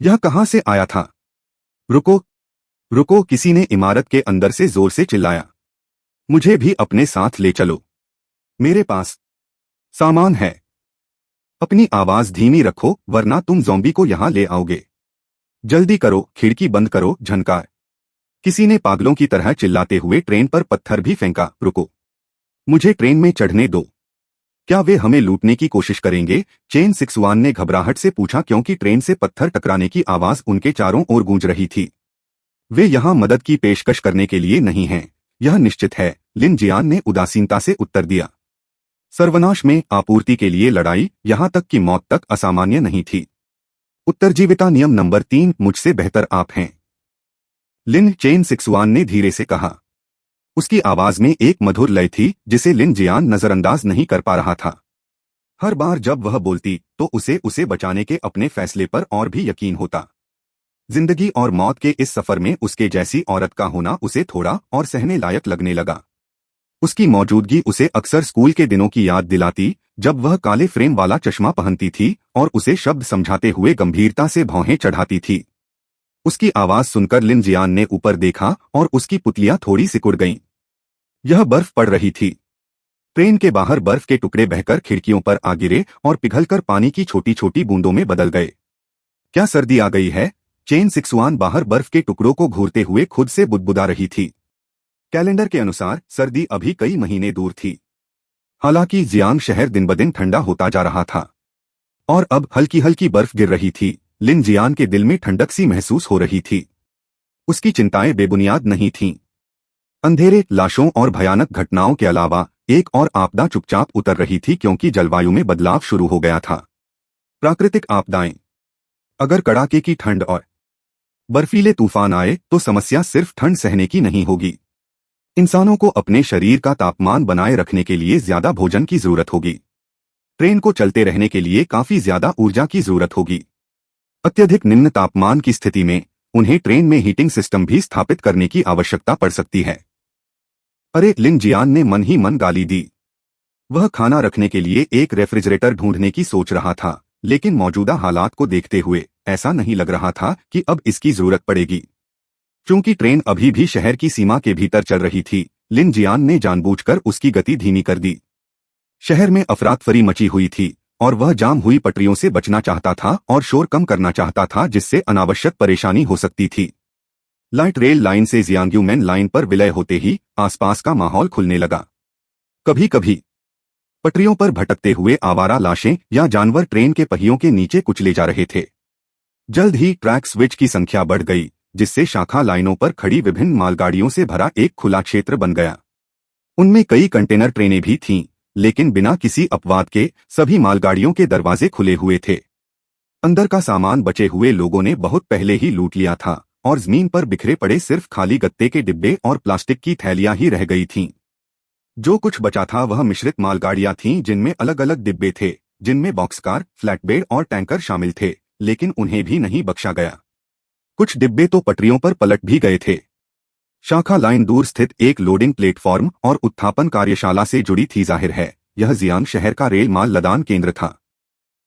यह कहां से आया था? रुको, रुको, किसी ने इमारत के अंदर से जोर से चिल्लाया। मुझे भी अपने साथ ले चलो, मेरे पास सामान है। अपनी आवाज धीमी रखो वरना तुम ज़ॉम्बी को यहां ले आओगे। जल्दी करो, खिड़की बंद करो। झनकार। किसी ने पागलों की तरह चिल्लाते हुए ट्रेन पर पत्थर भी फेंका। रुको, मुझे ट्रेन में चढ़ने दो। क्या वे हमें लूटने की कोशिश करेंगे? चेन सिक्सुआन ने घबराहट से पूछा, क्योंकि ट्रेन से पत्थर टकराने की आवाज उनके चारों ओर गूंज रही थी। वे यहां मदद की पेशकश करने के लिए नहीं हैं, यह निश्चित है, लिनजियान ने उदासीनता से उत्तर दिया। सर्वनाश में आपूर्ति के लिए लड़ाई, यहां तक कि मौत तक असामान्य नहीं थी। उत्तरजीविता नियम नंबर 3, मुझसे बेहतर आप हैं, लिन, चेन सिक्सुआन ने धीरे से कहा। उसकी आवाज में एक मधुर लय थी जिसे लिनजियान नजरअंदाज नहीं कर पा रहा था। हर बार जब वह बोलती तो उसे बचाने के अपने फैसले पर और भी यकीन होता। जिंदगी और मौत के इस सफर में उसके जैसी औरत का होना उसे थोड़ा और सहने लायक लगने लगा। उसकी मौजूदगी उसे अक्सर स्कूल के दिनों की याद दिलाती, जब वह काले फ्रेम वाला चश्मा पहनती थी और उसे शब्द समझाते हुए गंभीरता से भौहें चढ़ाती थी। उसकी आवाज सुनकर लिनजियान ने ऊपर देखा और उसकी पुतलियां थोड़ी सिकुड़ गईं। यह बर्फ पड़ रही थी। ट्रेन के बाहर बर्फ के टुकड़े बहकर खिड़कियों पर आ गिरे और पिघलकर पानी की छोटी छोटी बूंदों में बदल गए। क्या सर्दी आ गई है? चेन सिक्सुआन बाहर बर्फ के टुकड़ों को घूरते हुए खुद से बुदबुदा रही थी। कैलेंडर के अनुसार सर्दी अभी कई महीने दूर थी। हालांकि जियांग शहर दिन ब दिन ठंडा होता जा रहा था और अब हल्की हल्की बर्फ गिर रही थी। लिनजियान के दिल में ठंडक सी महसूस हो रही थी। उसकी चिंताएं बेबुनियाद नहीं थीं। अंधेरे, लाशों और भयानक घटनाओं के अलावा एक और आपदा चुपचाप उतर रही थी, क्योंकि जलवायु में बदलाव शुरू हो गया था। प्राकृतिक आपदाएं। अगर कड़ाके की ठंड और बर्फीले तूफान आए तो समस्या सिर्फ ठंड सहने की नहीं होगी। इंसानों को अपने शरीर का तापमान बनाए रखने के लिए ज्यादा भोजन की जरूरत होगी। ट्रेन को चलते रहने के लिए काफी ज्यादा ऊर्जा की जरूरत होगी। अत्यधिक निम्न तापमान की स्थिति में उन्हें ट्रेन में हीटिंग सिस्टम भी स्थापित करने की आवश्यकता पड़ सकती है। अरे, लिन जियान ने मन ही मन गाली दी। वह खाना रखने के लिए एक रेफ्रिजरेटर ढूंढने की सोच रहा था, लेकिन मौजूदा हालात को देखते हुए ऐसा नहीं लग रहा था कि अब इसकी जरूरत पड़ेगी। क्योंकि ट्रेन अभी भी शहर की सीमा के भीतर चल रही थी, लिन जियान ने जानबूझकर उसकी गति धीमी कर दी। शहर में अफरातफरी मची हुई थी और वह जाम हुई पटरियों से बचना चाहता था और शोर कम करना चाहता था, जिससे अनावश्यक परेशानी हो सकती थी। लाइट रेल लाइन से जियांग्यूमेन लाइन पर विलय होते ही आसपास का माहौल खुलने लगा। कभी कभी पटरियों पर भटकते हुए आवारा लाशें या जानवर ट्रेन के पहियों के नीचे कुचले जा रहे थे। जल्द ही ट्रैक स्विच की संख्या बढ़ गई, जिससे शाखा लाइनों पर खड़ी विभिन्न मालगाड़ियों से भरा एक खुला क्षेत्र बन गया। उनमें कई कंटेनर ट्रेनें भी थीं, लेकिन बिना किसी अपवाद के सभी मालगाड़ियों के दरवाजे खुले हुए थे। अंदर का सामान बचे हुए लोगों ने बहुत पहले ही लूट लिया था और जमीन पर बिखरे पड़े सिर्फ खाली गत्ते के डिब्बे और प्लास्टिक की थैलियां ही रह गई थीं। जो कुछ बचा था वह मिश्रित मालगाड़ियां थीं, जिनमें अलग अलग डिब्बे थे, जिनमें बॉक्सकार, फ्लैटबेड और टैंकर शामिल थे, लेकिन उन्हें भी नहीं बख्शा गया। कुछ डिब्बे तो पटरियों पर पलट भी गए थे। शाखा लाइन दूर स्थित एक लोडिंग प्लेटफॉर्म और उत्थापन कार्यशाला से जुड़ी थी। जाहिर है, यह जियांग शहर का रेल माल लदान केंद्र था।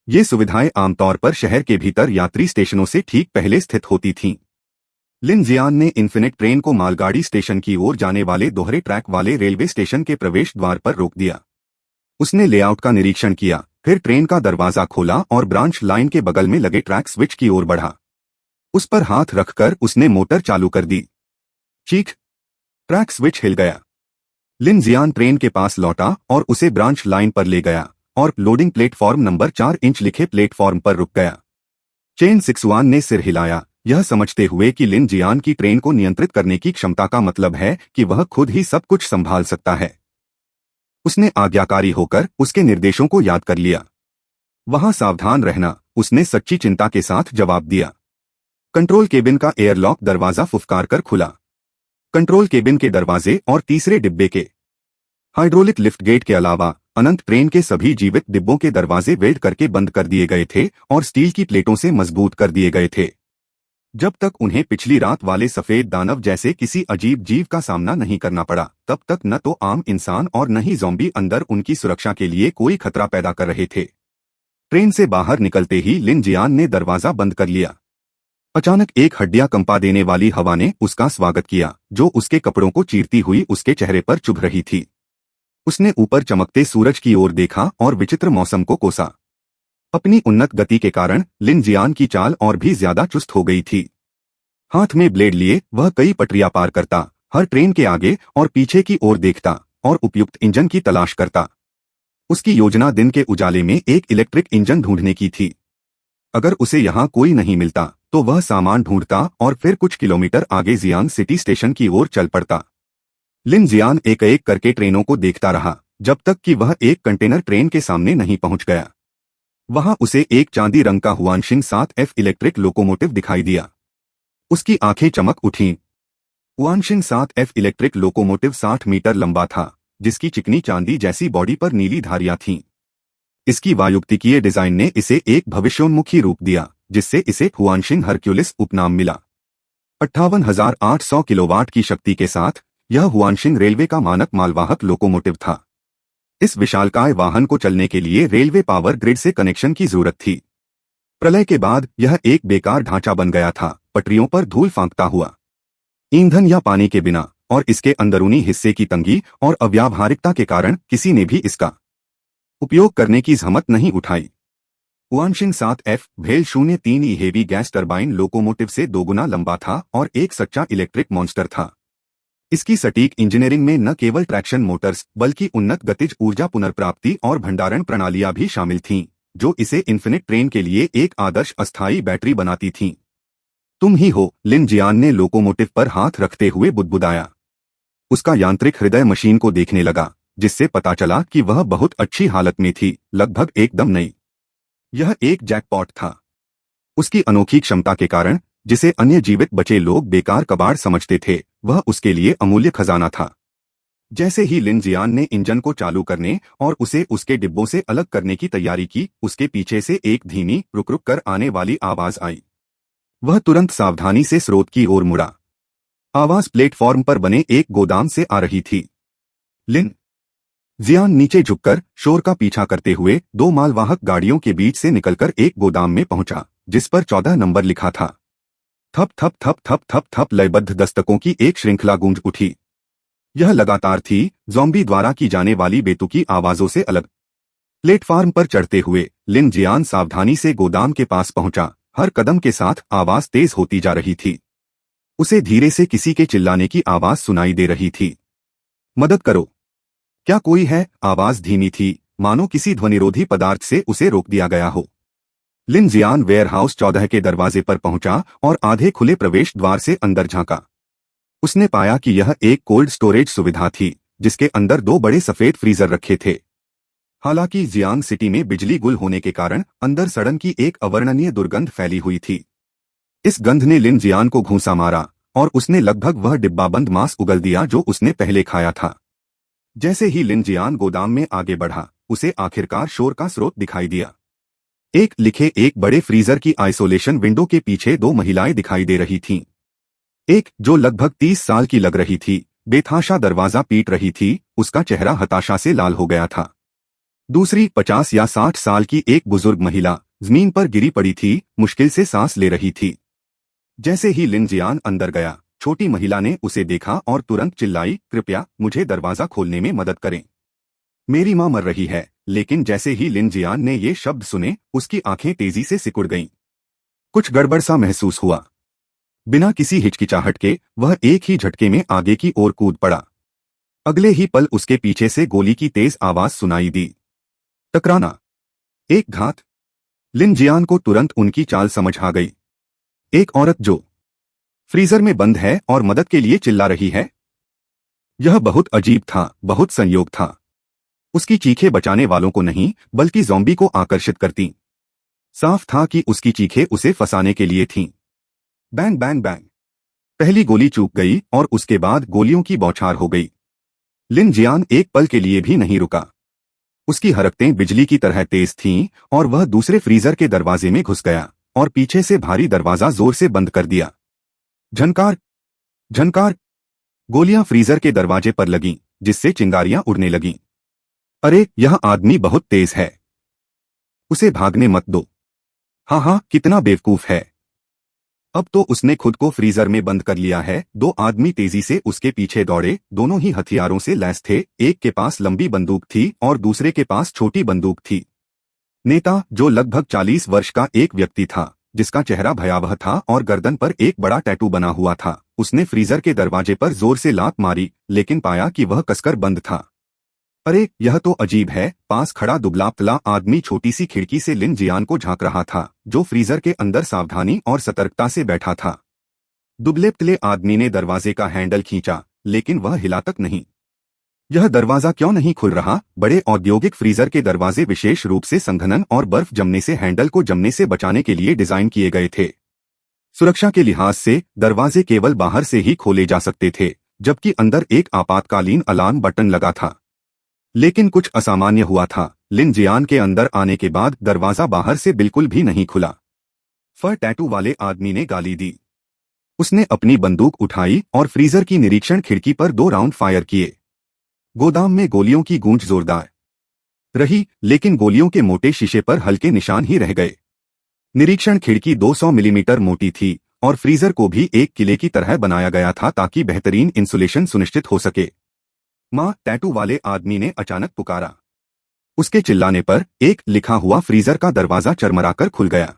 ये सुविधाएं आमतौर पर शहर के भीतर यात्री स्टेशनों से ठीक पहले स्थित होती थीं। लिन जियान ने इन्फिनिट ट्रेन को मालगाड़ी स्टेशन की ओर जाने वाले दोहरे ट्रैक वाले रेलवे स्टेशन के प्रवेश द्वार पर रोक दिया। उसने लेआउट का निरीक्षण किया, फिर ट्रेन का दरवाजा खोला और ब्रांच लाइन के बगल में लगे ट्रैक स्विच की ओर बढ़ा। उस पर हाथ रखकर उसने मोटर चालू कर दी। चीख! ट्रैक स्विच हिल गया। लिन जियान ट्रेन के पास लौटा और उसे ब्रांच लाइन पर ले गया और लोडिंग प्लेटफॉर्म नंबर 4 इंच लिखे प्लेटफॉर्म पर रुक गया। चेन सिक्सवान ने सिर हिलाया, यह समझते हुए कि लिन जियान की ट्रेन को नियंत्रित करने की क्षमता का मतलब है कि वह खुद ही सब कुछ संभाल सकता है। उसने आज्ञाकारी होकर उसके निर्देशों को याद कर लिया। वहां सावधान रहना, उसने सच्ची चिंता के साथ जवाब दिया। कंट्रोल केबिन का एयरलॉक दरवाजा फुफकार कर खुला। कंट्रोल केबिन के दरवाजे और तीसरे डिब्बे के हाइड्रोलिक लिफ्ट गेट के अलावा अनंत ट्रेन के सभी जीवित डिब्बों के दरवाजे वेल्ड करके बंद कर दिए गए थे और स्टील की प्लेटों से मजबूत कर दिए गए थे। जब तक उन्हें पिछली रात वाले सफेद दानव जैसे किसी अजीब जीव का सामना नहीं करना पड़ा, तब तक न तो आम इंसान और न ही ज़ॉम्बी अंदर उनकी सुरक्षा के लिए कोई खतरा पैदा कर रहे थे। ट्रेन से बाहर निकलते ही लिन जियान ने दरवाजा बंद कर लिया। अचानक एक हड्डियां कंपा देने वाली हवा ने उसका स्वागत किया, जो उसके कपड़ों को चीरती हुई उसके चेहरे पर चुभ रही थी। उसने ऊपर चमकते सूरज की ओर देखा और विचित्र मौसम को कोसा। अपनी उन्नत गति के कारण लिन जियान की चाल और भी ज्यादा चुस्त हो गई थी। हाथ में ब्लेड लिए वह कई पटरियां पार करता, हर ट्रेन के आगे और पीछे की ओर देखता और उपयुक्त इंजन की तलाश करता। उसकी योजना दिन के उजाले में एक इलेक्ट्रिक इंजन ढूंढने की थी। अगर उसे यहाँ कोई नहीं मिलता तो वह सामान ढूंढता और फिर कुछ किलोमीटर आगे जियांग सिटी स्टेशन की ओर चल पड़ता। लिन जियान एक एक करके ट्रेनों को देखता रहा, जब तक कि वह एक कंटेनर ट्रेन के सामने नहीं पहुंच गया। वहां उसे एक चांदी रंग का हुआनशिंग 7F इलेक्ट्रिक लोकोमोटिव दिखाई दिया। उसकी आंखें चमक उठीं। हुआनशिंग 7F इलेक्ट्रिक लोकोमोटिव 60 मीटर लंबा था, जिसकी चिकनी चांदी जैसी बॉडी पर नीली धारियां थीं। इसकी वायुगतिकीय डिजाइन ने इसे एक भविष्योन्मुखी रूप दिया, जिससे इसे हुआनशिंग हरक्यूलिस उपनाम मिला। 58,800 किलोवाट की शक्ति के साथ यह हुआनशिंग रेलवे का मानक मालवाहक लोकोमोटिव था। इस विशालकाय वाहन को चलने के लिए रेलवे पावर ग्रिड से कनेक्शन की जरूरत थी। प्रलय के बाद यह एक बेकार ढांचा बन गया था, पटरियों पर धूल फांकता हुआ। ईंधन या पानी के बिना और इसके अंदरूनी हिस्से की तंगी और अव्यावहारिकता के कारण किसी ने भी इसका उपयोग करने की जहमत नहीं उठाई। हुआनशिंग 7F भेल 03 हेवी गैस टरबाइन लोकोमोटिव से 2 गुना लंबा था और एक सच्चा इलेक्ट्रिक मॉन्स्टर था। इसकी सटीक इंजीनियरिंग में न केवल ट्रैक्शन मोटर्स बल्कि उन्नत गतिज ऊर्जा पुनर्प्राप्ति और भंडारण प्रणालियां भी शामिल थीं, जो इसे इन्फिनिट ट्रेन के लिए एक आदर्श अस्थायी बैटरी बनाती थीं। तुम ही हो, लिन जियान ने लोकोमोटिव पर हाथ रखते हुए बुदबुदाया। उसका यांत्रिक हृदय मशीन को देखने लगा, जिससे पता चला कि वह बहुत अच्छी हालत में थी, लगभग एकदम नई। यह एक जैकपॉट था। उसकी अनोखी क्षमता के कारण, जिसे अन्य जीवित बचे लोग बेकार कबाड़ समझते थे, वह उसके लिए अमूल्य खजाना था। जैसे ही लिन जियान ने इंजन को चालू करने और उसे उसके डिब्बों से अलग करने की तैयारी की, उसके पीछे से एक धीमी रुक रुक कर आने वाली आवाज आई। वह तुरंत सावधानी से स्रोत की ओर मुड़ा। आवाज प्लेटफॉर्म पर बने एक गोदाम से आ रही थी। लिन जियान नीचे झुककर शोर का पीछा करते हुए दो मालवाहक गाड़ियों के बीच से निकलकर एक गोदाम में पहुंचा, जिस पर 14 नंबर लिखा था। थप थप थप थप थप थप लयबद्ध दस्तकों की एक श्रृंखला गूंज उठी। यह लगातार थी, ज़ॉम्बी द्वारा की जाने वाली बेतुकी आवाजों से अलग। प्लेटफार्म पर चढ़ते हुए लिन जियान सावधानी से गोदाम के पास पहुंचा। हर कदम के साथ आवाज तेज होती जा रही थी। उसे धीरे से किसी के चिल्लाने की आवाज सुनाई दे रही थी। मदद करो, क्या कोई है? आवाज धीमी थी, मानो किसी ध्वनिरोधी पदार्थ से उसे रोक दिया गया हो। लिन जियान वेयरहाउस 14 के दरवाजे पर पहुंचा और आधे खुले प्रवेश द्वार से अंदर झांका। उसने पाया कि यह एक कोल्ड स्टोरेज सुविधा थी, जिसके अंदर दो बड़े सफेद फ्रीजर रखे थे। हालांकि जियांग सिटी में बिजली गुल होने के कारण अंदर सड़न की एक अवर्णनीय दुर्गंध फैली हुई थी। इस गंध ने लिन जियान को घूंसा मारा और उसने लगभग वह डिब्बाबंद मांस उगल दिया जो उसने पहले खाया था। जैसे ही लिन जियान गोदाम में आगे बढ़ा, उसे आखिरकार शोर का स्रोत दिखाई दिया। एक बड़े फ्रीजर की आइसोलेशन विंडो के पीछे दो महिलाएं दिखाई दे रही थीं। एक, जो लगभग 30 साल की लग रही थी, बेतहाशा दरवाजा पीट रही थी, उसका चेहरा हताशा से लाल हो गया था। दूसरी 50 या 60 साल की एक बुजुर्ग महिला जमीन पर गिरी पड़ी थी, मुश्किल से सांस ले रही थी। जैसे ही लिन जियान अंदर गया, छोटी महिला ने उसे देखा और तुरंत चिल्लाई, कृपया मुझे दरवाजा खोलने में मदद करें, मेरी मां मर रही है। लेकिन जैसे ही लिन जियान ने ये शब्द सुने, उसकी आंखें तेजी से सिकुड़ गईं। कुछ गड़बड़ सा महसूस हुआ। बिना किसी हिचकिचाहट के वह एक ही झटके में आगे की ओर कूद पड़ा। अगले ही पल उसके पीछे से गोली की तेज आवाज सुनाई दी। टकराना, एक घात। लिन जियान को तुरंत उनकी चाल समझ आ गई। एक औरत जो फ्रीजर में बंद है और मदद के लिए चिल्ला रही है। यह बहुत अजीब था, बहुत संयोग था। उसकी चीखें बचाने वालों को नहीं, बल्कि ज़ॉम्बी को आकर्षित करती। साफ था कि उसकी चीखें उसे फंसाने के लिए थीं। Bang bang bang. पहली गोली चूक गई और उसके बाद गोलियों की बौछार हो गई। लिन जियान एक पल के लिए भी नहीं रुका। उसकी हरकतें बिजली की तरह तेज थीं और वह दूसरे फ्रीजर के दरवाजे में घुस गया और पीछे से भारी दरवाजा जोर से बंद कर दिया। झनकार झनकार। गोलियां फ्रीजर के दरवाजे पर लगीं, जिससे चिंगारियां उड़ने लगीं। अरे, यह आदमी बहुत तेज है, उसे भागने मत दो। हाँ, कितना बेवकूफ है। अब तो उसने खुद को फ्रीजर में बंद कर लिया है। दो आदमी तेजी से उसके पीछे दौड़े, दोनों ही हथियारों से लैस थे। एक के पास लंबी बंदूक थी और दूसरे के पास छोटी बंदूक थी। नेता, जो लगभग 40 वर्ष का एक व्यक्ति था, जिसका चेहरा भयावह था और गर्दन पर एक बड़ा टैटू बना हुआ था, उसने फ्रीजर के दरवाजे पर जोर से लात मारी, लेकिन पाया कि वह कसकर बंद था। अरे, यह तो अजीब है। पास खड़ा दुबला पतला आदमी छोटी सी खिड़की से लिन जियान को झांक रहा था, जो फ्रीजर के अंदर सावधानी और सतर्कता से बैठा था। दुबले पतले आदमी ने दरवाजे का हैंडल खींचा, लेकिन वह हिला तक नहीं। यह दरवाजा क्यों नहीं खुल रहा? बड़े औद्योगिक फ्रीजर के दरवाजे विशेष रूप से संघनन और बर्फ जमने से हैंडल को जमने से बचाने के लिए डिजाइन किए गए थे। सुरक्षा के लिहाज से दरवाजे केवल बाहर से ही खोले जा सकते थे, जबकि अंदर एक आपातकालीन अलार्म बटन लगा था। लेकिन कुछ असामान्य हुआ था। लिन जियान के अंदर आने के बाद दरवाजा बाहर से बिल्कुल भी नहीं खुला। फर टैटू वाले आदमी ने गाली दी। उसने अपनी बंदूक उठाई और फ्रीजर की निरीक्षण खिड़की पर 2 राउंड फायर किए। गोदाम में गोलियों की गूंज जोरदार रही, लेकिन गोलियों के मोटे शीशे पर हल्के निशान ही रह गए। निरीक्षण खिड़की 200 मिलीमीटर मोटी थी और फ्रीजर को भी एक किले की तरह बनाया गया था ताकि बेहतरीन इंसुलेशन सुनिश्चित हो सके। मां, टैटू वाले आदमी ने अचानक पुकारा। उसके चिल्लाने पर एक लिखा हुआ फ्रीजर का दरवाजा चरमराकर खुल गया।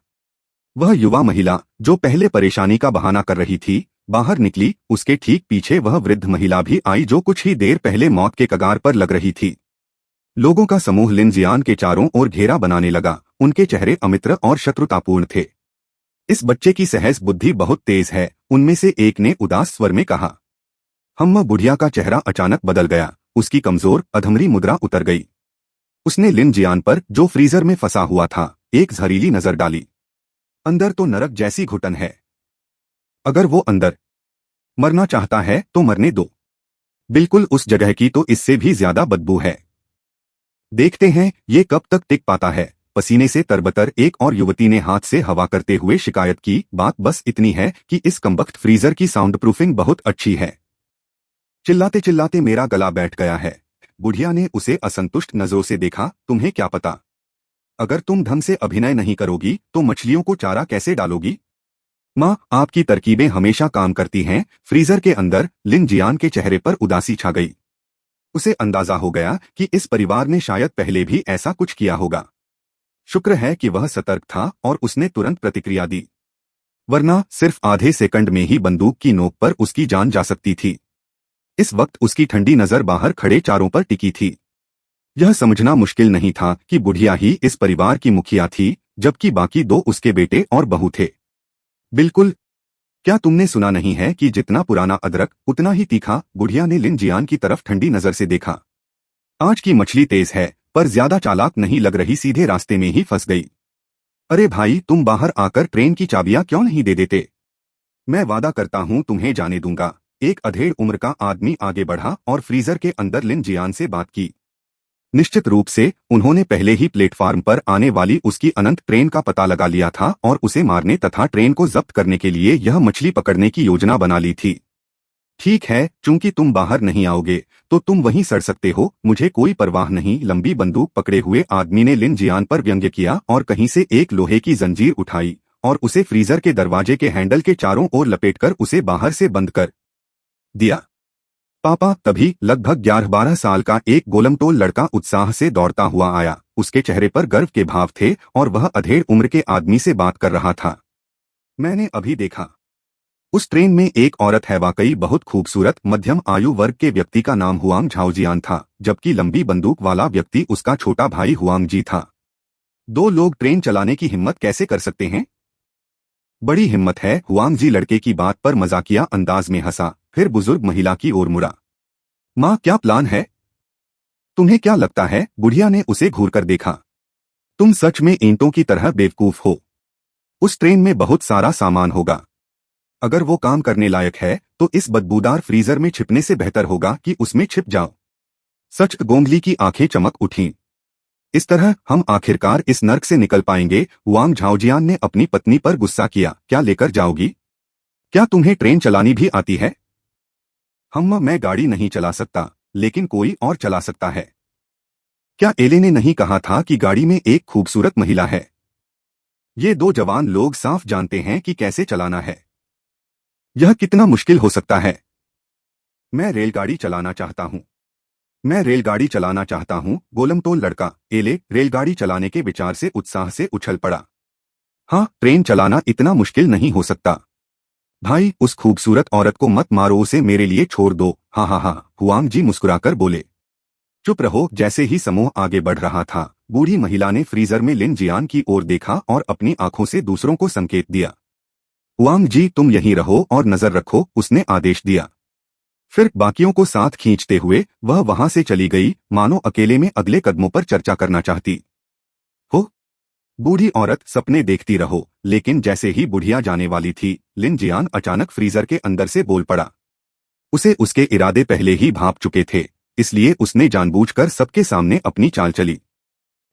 वह युवा महिला, जो पहले परेशानी का बहाना कर रही थी, बाहर निकली। उसके ठीक पीछे वह वृद्ध महिला भी आई, जो कुछ ही देर पहले मौत के कगार पर लग रही थी। लोगों का समूह लिन जियान के चारों ओर घेरा बनाने लगा। उनके चेहरे अमित्र और शत्रुतापूर्ण थे। इस बच्चे की सहज बुद्धि बहुत तेज है, उनमें से एक ने उदास स्वर में कहा। हम्मा बुढ़िया का चेहरा अचानक बदल गया। उसकी कमजोर अधमरी मुद्रा उतर गई। उसने लिन जियान पर, जो फ्रीजर में फंसा हुआ था, एक जहरीली नजर डाली। अंदर तो नरक जैसी घुटन है। अगर वो अंदर मरना चाहता है तो मरने दो। बिल्कुल उस जगह की तो इससे भी ज्यादा बदबू है। देखते हैं ये कब तक टिक पाता है। पसीने से तरबतर एक और युवती ने हाथ से हवा करते हुए शिकायत की, बात बस इतनी है कि इस कमबख्त फ्रीजर की साउंड प्रूफिंग बहुत अच्छी है। चिल्लाते चिल्लाते मेरा गला बैठ गया है। बुढ़िया ने उसे असंतुष्ट नजरों से देखा, तुम्हें क्या पता, अगर तुम ढंग से अभिनय नहीं करोगी तो मछलियों को चारा कैसे डालोगी? माँ, आपकी तरकीबें हमेशा काम करती हैं। फ्रीजर के अंदर लिन जियान के चेहरे पर उदासी छा गई। उसे अंदाजा हो गया कि इस परिवार ने शायद पहले भी ऐसा कुछ किया होगा। शुक्र है कि वह सतर्क था और उसने तुरंत प्रतिक्रिया दी, वरना सिर्फ आधे सेकंड में ही बंदूक की नोक पर उसकी जान जा सकती थी। इस वक्त उसकी ठंडी नजर बाहर खड़े चारों पर टिकी थी। यह समझना मुश्किल नहीं था कि बुढ़िया ही इस परिवार की मुखिया थी, जबकि बाकी दो उसके बेटे और बहू थे। बिल्कुल। क्या तुमने सुना नहीं है कि जितना पुराना अदरक उतना ही तीखा? बुढ़िया ने लिन जियान की तरफ ठंडी नजर से देखा। आज की मछली तेज है, पर ज्यादा चालाक नहीं लग रही, सीधे रास्ते में ही फंस गई। अरे भाई, तुम बाहर आकर ट्रेन की चाबियां क्यों नहीं दे देते? मैं वादा करता हूं तुम्हें जाने दूंगा। एक अधेड़ उम्र का आदमी आगे बढ़ा और फ्रीजर के अंदर लिन जियान से बात की। निश्चित रूप से उन्होंने पहले ही प्लेटफार्म पर आने वाली उसकी अनंत ट्रेन का पता लगा लिया था और उसे मारने तथा ट्रेन को जब्त करने के लिए यह मछली पकड़ने की योजना बना ली थी। ठीक है, चूंकि तुम बाहर नहीं आओगे तो तुम वहीं सड़ सकते हो, मुझे कोई परवाह नहीं। लंबी बंदूक पकड़े हुए आदमी ने लिन जियान पर व्यंग्य किया और कहीं से एक लोहे की जंजीर उठाई और उसे फ्रीजर के दरवाजे के हैंडल के चारों ओर लपेटकर उसे बाहर से बंद कर दिया। पापा! तभी लगभग 11-12 साल का एक गोलमटोल लड़का उत्साह से दौड़ता हुआ आया। उसके चेहरे पर गर्व के भाव थे और वह अधेड़ उम्र के आदमी से बात कर रहा था। मैंने अभी देखा, उस ट्रेन में एक औरत है, वाकई बहुत खूबसूरत। मध्यम आयु वर्ग के व्यक्ति का नाम हुआंग झाओजियान था, जबकि लंबी बंदूक वाला व्यक्ति उसका छोटा भाई हुआंग जी था। दो लोग ट्रेन चलाने की हिम्मत कैसे कर सकते हैं? बड़ी हिम्मत है। हुआंग जी लड़के की बात पर मजाकिया अंदाज में हंसा, फिर बुजुर्ग महिला की ओर मुड़ा। माँ, क्या प्लान है? तुम्हें क्या लगता है? बुढ़िया ने उसे घूरकर देखा। तुम सच में ईंटों की तरह बेवकूफ हो। उस ट्रेन में बहुत सारा सामान होगा। अगर वो काम करने लायक है तो इस बदबूदार फ्रीजर में छिपने से बेहतर होगा कि उसमें छिप जाओ। सच? गोंगली की आंखें चमक उठीं। इस तरह हम आखिरकार इस नर्क से निकल पाएंगे। वांग झाओजियान ने अपनी पत्नी पर गुस्सा किया। क्या लेकर जाओगी? क्या तुम्हें ट्रेन चलानी भी आती है? मैं गाड़ी नहीं चला सकता, लेकिन कोई और चला सकता है। क्या एले ने नहीं कहा था कि गाड़ी में एक खूबसूरत महिला है? ये दो जवान लोग साफ जानते हैं कि कैसे चलाना है। यह कितना मुश्किल हो सकता है। मैं रेलगाड़ी चलाना चाहता हूँ। मैं रेलगाड़ी चलाना चाहता हूँ। गोलमटोल लड़का एले रेलगाड़ी चलाने के विचार से उत्साह से उछल पड़ा। हाँ, ट्रेन चलाना इतना मुश्किल नहीं हो सकता। भाई, उस खूबसूरत औरत को मत मारो, उसे मेरे लिए छोड़ दो। हाँ हाँ हाँ, हुआंग जी मुस्कुराकर बोले। चुप रहो। जैसे ही समूह आगे बढ़ रहा था, बूढ़ी महिला ने फ्रीजर में लिन जियान की ओर देखा और अपनी आंखों से दूसरों को संकेत दिया। हुआंग जी, तुम यहीं रहो और नजर रखो, उसने आदेश दिया। फिर बाकियों को साथ खींचते हुए वह वहां से चली गई, मानो अकेले में अगले कदमों पर चर्चा करना चाहती हो। बूढ़ी औरत, सपने देखती रहो। लेकिन जैसे ही बुढ़िया जाने वाली थी, लिन जियान अचानक फ्रीजर के अंदर से बोल पड़ा। उसे उसके इरादे पहले ही भाप चुके थे, इसलिए उसने जानबूझकर सबके सामने अपनी चाल चली।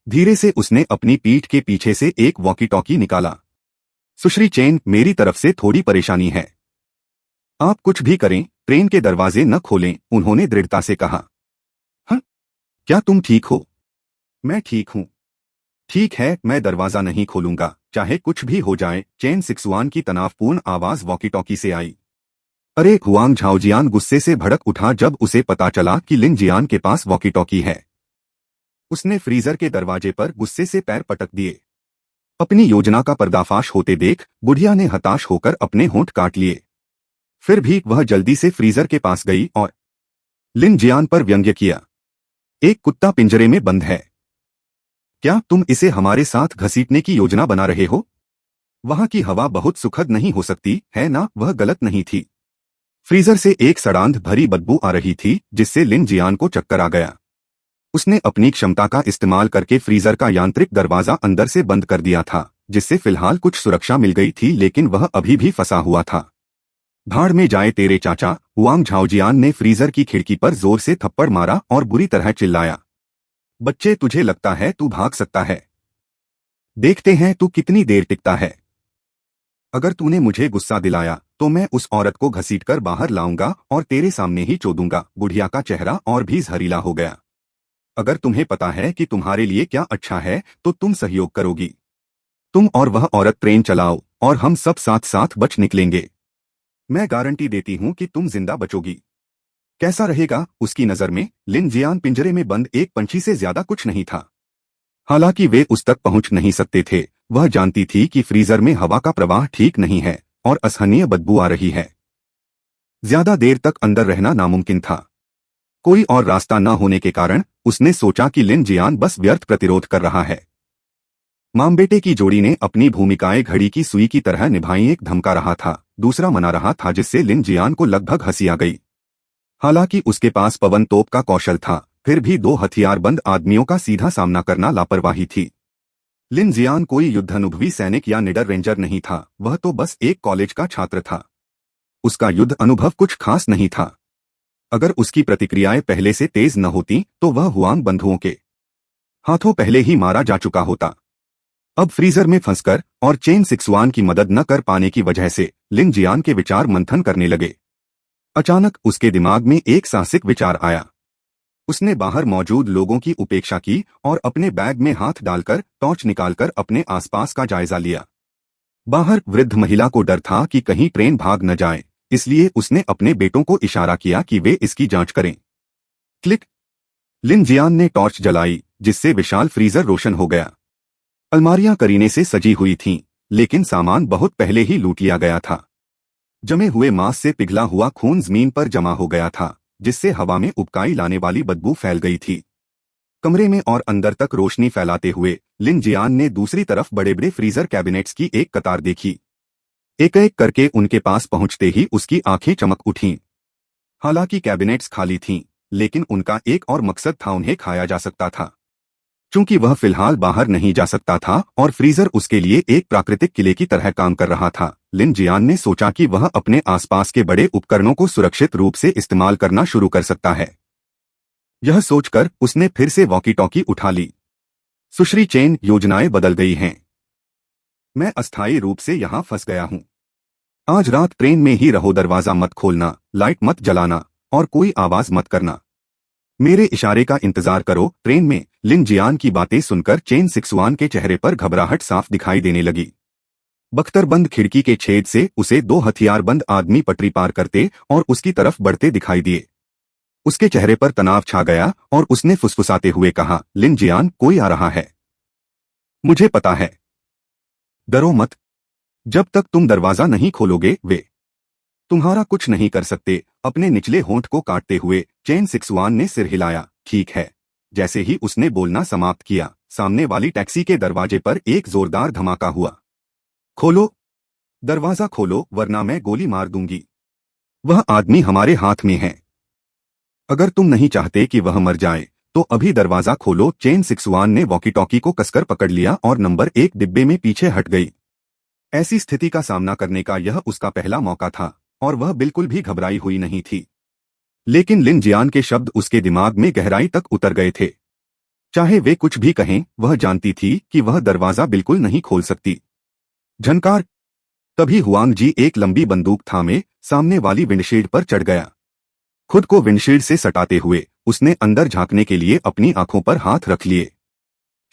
धीरे से उसने अपनी पीठ के पीछे से एक वॉकी टॉकी निकाला। सुश्री चेन, मेरी तरफ से थोड़ी परेशानी है। आप कुछ भी करें, ट्रेन के दरवाजे न खोलें, उन्होंने दृढ़ता से कहा। हाँ? क्या तुम ठीक हो? मैं ठीक हूँ। ठीक है, मैं दरवाजा नहीं खोलूंगा, चाहे कुछ भी हो जाए। चेन सिक्सुआन की तनावपूर्ण आवाज वॉकी टॉकी से आई। अरे! हुआंग झाओजियान गुस्से से भड़क उठा जब उसे पता चला कि लिन जियान के पास वॉकी टॉकी है। उसने फ्रीजर के दरवाजे पर गुस्से से पैर पटक दिए। अपनी योजना का पर्दाफाश होते देख बुढ़िया ने हताश होकर अपने होंठ काट लिए। फिर भी वह जल्दी से फ्रीजर के पास गई और लिन जियान पर व्यंग्य किया। एक कुत्ता पिंजरे में बंद है। क्या तुम इसे हमारे साथ घसीटने की योजना बना रहे हो? वहां की हवा बहुत सुखद नहीं हो सकती है ना? वह गलत नहीं थी। फ्रीजर से एक सड़ांध भरी बदबू आ रही थी, जिससे लिन जियान को चक्कर आ गया। उसने अपनी क्षमता का इस्तेमाल करके फ्रीजर का यांत्रिक दरवाजा अंदर से बंद कर दिया था, जिससे फिलहाल कुछ सुरक्षा मिल गई थी, लेकिन वह अभी भी फंसा हुआ था। भाड़ में जाए तेरे चाचा! हुआंग झाओजियान ने फ्रीजर की खिड़की पर जोर से थप्पड़ मारा और बुरी तरह चिल्लाया। बच्चे, तुझे लगता है तू भाग सकता है? देखते हैं तू कितनी देर टिकता है। अगर तूने मुझे गुस्सा दिलाया तो मैं उस औरत को घसीटकर बाहर लाऊंगा और तेरे सामने ही चोदूंगा। बुढ़िया का चेहरा और भी जहरीला हो गया। अगर तुम्हें पता है कि तुम्हारे लिए क्या अच्छा है तो तुम सहयोग करोगी। तुम और वह औरत ट्रेन चलाओ और हम सब साथ साथ बच निकलेंगे। मैं गारंटी देती हूं कि तुम जिंदा बचोगी। कैसा रहेगा? उसकी नजर में लिन जियान पिंजरे में बंद एक पंछी से ज्यादा कुछ नहीं था। हालांकि वे उस तक पहुंच नहीं सकते थे। वह जानती थी कि फ्रीजर में हवा का प्रवाह ठीक नहीं है और असहनीय बदबू आ रही है। ज्यादा देर तक अंदर रहना नामुमकिन था। कोई और रास्ता न होने के कारण उसने सोचा कि लिन जियान बस व्यर्थ प्रतिरोध कर रहा है। मां बेटे की जोड़ी ने अपनी भूमिकाएं घड़ी की सुई की तरह निभाई। एक धमका रहा था, दूसरा मना रहा था, जिससे लिन जियान को लगभग हंसी आ गई। हालांकि उसके पास पवन तोप का कौशल था, फिर भी दो हथियारबंद आदमियों का सीधा सामना करना लापरवाही थी। लिन जियान कोई युद्धानुभवी सैनिक या निडर रेंजर नहीं था। वह तो बस एक कॉलेज का छात्र था। उसका युद्ध अनुभव कुछ खास नहीं था। अगर उसकी प्रतिक्रियाएं पहले से तेज न होती तो वह हुआंग बंधुओं के हाथों पहले ही मारा जा चुका होता। अब फ्रीजर में फंसकर और चेन सिक्सवान की मदद न कर पाने की वजह से लिन जियान के विचार मंथन करने लगे। अचानक उसके दिमाग में एक साहसिक विचार आया। उसने बाहर मौजूद लोगों की उपेक्षा की और अपने बैग में हाथ डालकर टॉर्च निकालकर अपने आसपास का जायजा लिया। बाहर वृद्ध महिला को डर था कि कहीं ट्रेन भाग न जाए, इसलिए उसने अपने बेटों को इशारा किया कि वे इसकी जांच करें। क्लिक। लिन जियान ने टॉर्च जलाई, जिससे विशाल फ्रीजर रोशन हो गया। अलमारियां करीने से सजी हुई थीं, लेकिन सामान बहुत पहले ही लूट लिया गया था। जमे हुए मांस से पिघला हुआ खून जमीन पर जमा हो गया था, जिससे हवा में उबकाई लाने वाली बदबू फैल गई थी। कमरे में और अंदर तक रोशनी फैलाते हुए लिन जियान ने दूसरी तरफ बड़े बड़े फ्रीजर कैबिनेट्स की एक कतार देखी। एक एक करके उनके पास पहुंचते ही उसकी आंखें चमक उठीं। हालांकि कैबिनेट्स खाली थीं, लेकिन उनका एक और मकसद था, उन्हें खाया जा सकता था। चूंकि वह फिलहाल बाहर नहीं जा सकता था और फ्रीजर उसके लिए एक प्राकृतिक किले की तरह काम कर रहा था, लिन जियान ने सोचा कि वह अपने आसपास के बड़े उपकरणों को सुरक्षित रूप से इस्तेमाल करना शुरू कर सकता है। यह सोचकर उसने फिर से वॉकी टॉकी उठा ली। सुश्री चेन, योजनाएं बदल गई हैं। मैं अस्थायी रूप से यहां फंस गया हूं। आज रात ट्रेन में ही रहो। दरवाजा मत खोलना, लाइट मत जलाना और कोई आवाज मत करना। मेरे इशारे का इंतजार करो। ट्रेन में लिन जियान की बातें सुनकर चेन सिक्सवान के चेहरे पर घबराहट साफ दिखाई देने लगी। बख्तरबंद खिड़की के छेद से उसे दो हथियारबंद आदमी पटरी पार करते और उसकी तरफ बढ़ते दिखाई दिए। उसके चेहरे पर तनाव छा गया और उसने फुसफुसाते हुए कहा, लिन जियान, कोई आ रहा है। मुझे पता है। डरो मत। जब तक तुम दरवाजा नहीं खोलोगे वे तुम्हारा कुछ नहीं कर सकते। अपने निचले होंठ को काटते हुए चेन सिक्सवान ने सिर हिलाया। ठीक है। जैसे ही उसने बोलना समाप्त किया, सामने वाली टैक्सी के दरवाजे पर एक जोरदार धमाका हुआ। खोलो, दरवाजा खोलो, वरना मैं गोली मार दूंगी। वह आदमी हमारे हाथ में है। अगर तुम नहीं चाहते कि वह मर जाए तो अभी दरवाजा खोलो। चेन सिक्सवान ने वॉकी टॉकी को कसकर पकड़ लिया और नंबर 1 डिब्बे में पीछे हट गई। ऐसी स्थिति का सामना करने का यह उसका पहला मौका था और वह बिल्कुल भी घबराई हुई नहीं थी। लेकिन लिन जियान के शब्द उसके दिमाग में गहराई तक उतर गए थे। चाहे वे कुछ भी कहें, वह जानती थी कि वह दरवाजा बिल्कुल नहीं खोल सकती। झनकार। तभी हुआंग जी एक लंबी बंदूक थामे सामने वाली विंडशील्ड पर चढ़ गया। खुद को विंडशील्ड से सटाते हुए उसने अंदर झांकने के लिए अपनी आंखों पर हाथ रख लिए।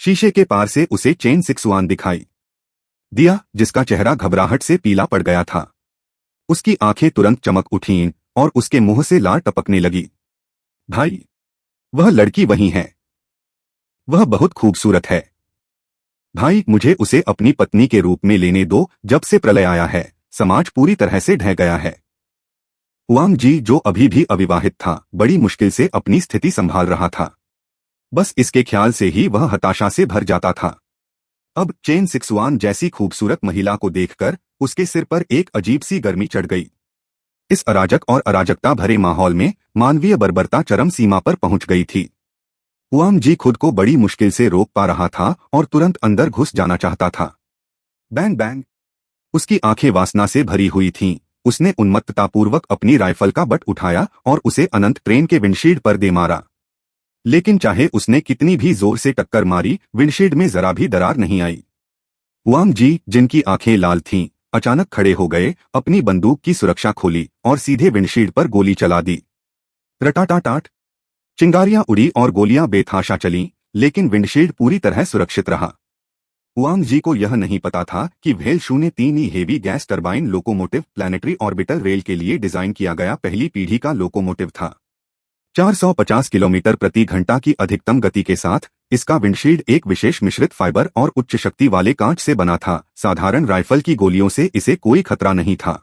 शीशे के पार से उसे चेन सिक्सवान दिखाई दिया, जिसका चेहरा घबराहट से पीला पड़ गया था। उसकी आंखें तुरंत चमक उठीं और उसके मुंह से लार टपकने लगी। भाई, वह लड़की वही है। वह बहुत खूबसूरत है। भाई, मुझे उसे अपनी पत्नी के रूप में लेने दो। जब से प्रलय आया है, समाज पूरी तरह से ढह गया है। हुआंग जी, जो अभी भी अविवाहित था, बड़ी मुश्किल से अपनी स्थिति संभाल रहा था। बस इसके ख्याल से ही वह हताशा से भर जाता था। अब चेन सिक्सवान जैसी खूबसूरत महिला को देखकर उसके सिर पर एक अजीब सी गर्मी चढ़ गई। इस अराजक और अराजकता भरे माहौल में मानवीय बर्बरता चरम सीमा पर पहुंच गई थी। हुआंग जी खुद को बड़ी मुश्किल से रोक पा रहा था और तुरंत अंदर घुस जाना चाहता था। Bang bang. उसकी आंखें वासना से भरी हुई थीं। उसने उन्मत्ततापूर्वक अपनी राइफल का बट उठाया और उसे अनंत ट्रेन के विंडशील्ड पर दे मारा। लेकिन चाहे उसने कितनी भी जोर से टक्कर मारी, विंडशील्ड में जरा भी दरार नहीं आई। हुआंग जी, जिनकी आंखें लाल थीं, अचानक खड़े हो गए, अपनी बंदूक की सुरक्षा खोली और सीधे विंडशील्ड पर गोली चला दी। रटाटाटाट, चिंगारियां उड़ी और गोलियां बेतहाशा चलीं, लेकिन विंडशील्ड पूरी तरह सुरक्षित रहा। हुआंग जी को यह नहीं पता था कि whale 03 E heavy gas turbine locomotive planetary orbital rail के लिए डिजाइन किया गया पहली पीढ़ी का लोकोमोटिव था। 450 किलोमीटर प्रति घंटा की अधिकतम गति के साथ इसका विंडशील्ड एक विशेष मिश्रित फाइबर और उच्च शक्ति वाले कांच से बना था। साधारण राइफल की गोलियों से इसे कोई खतरा नहीं था।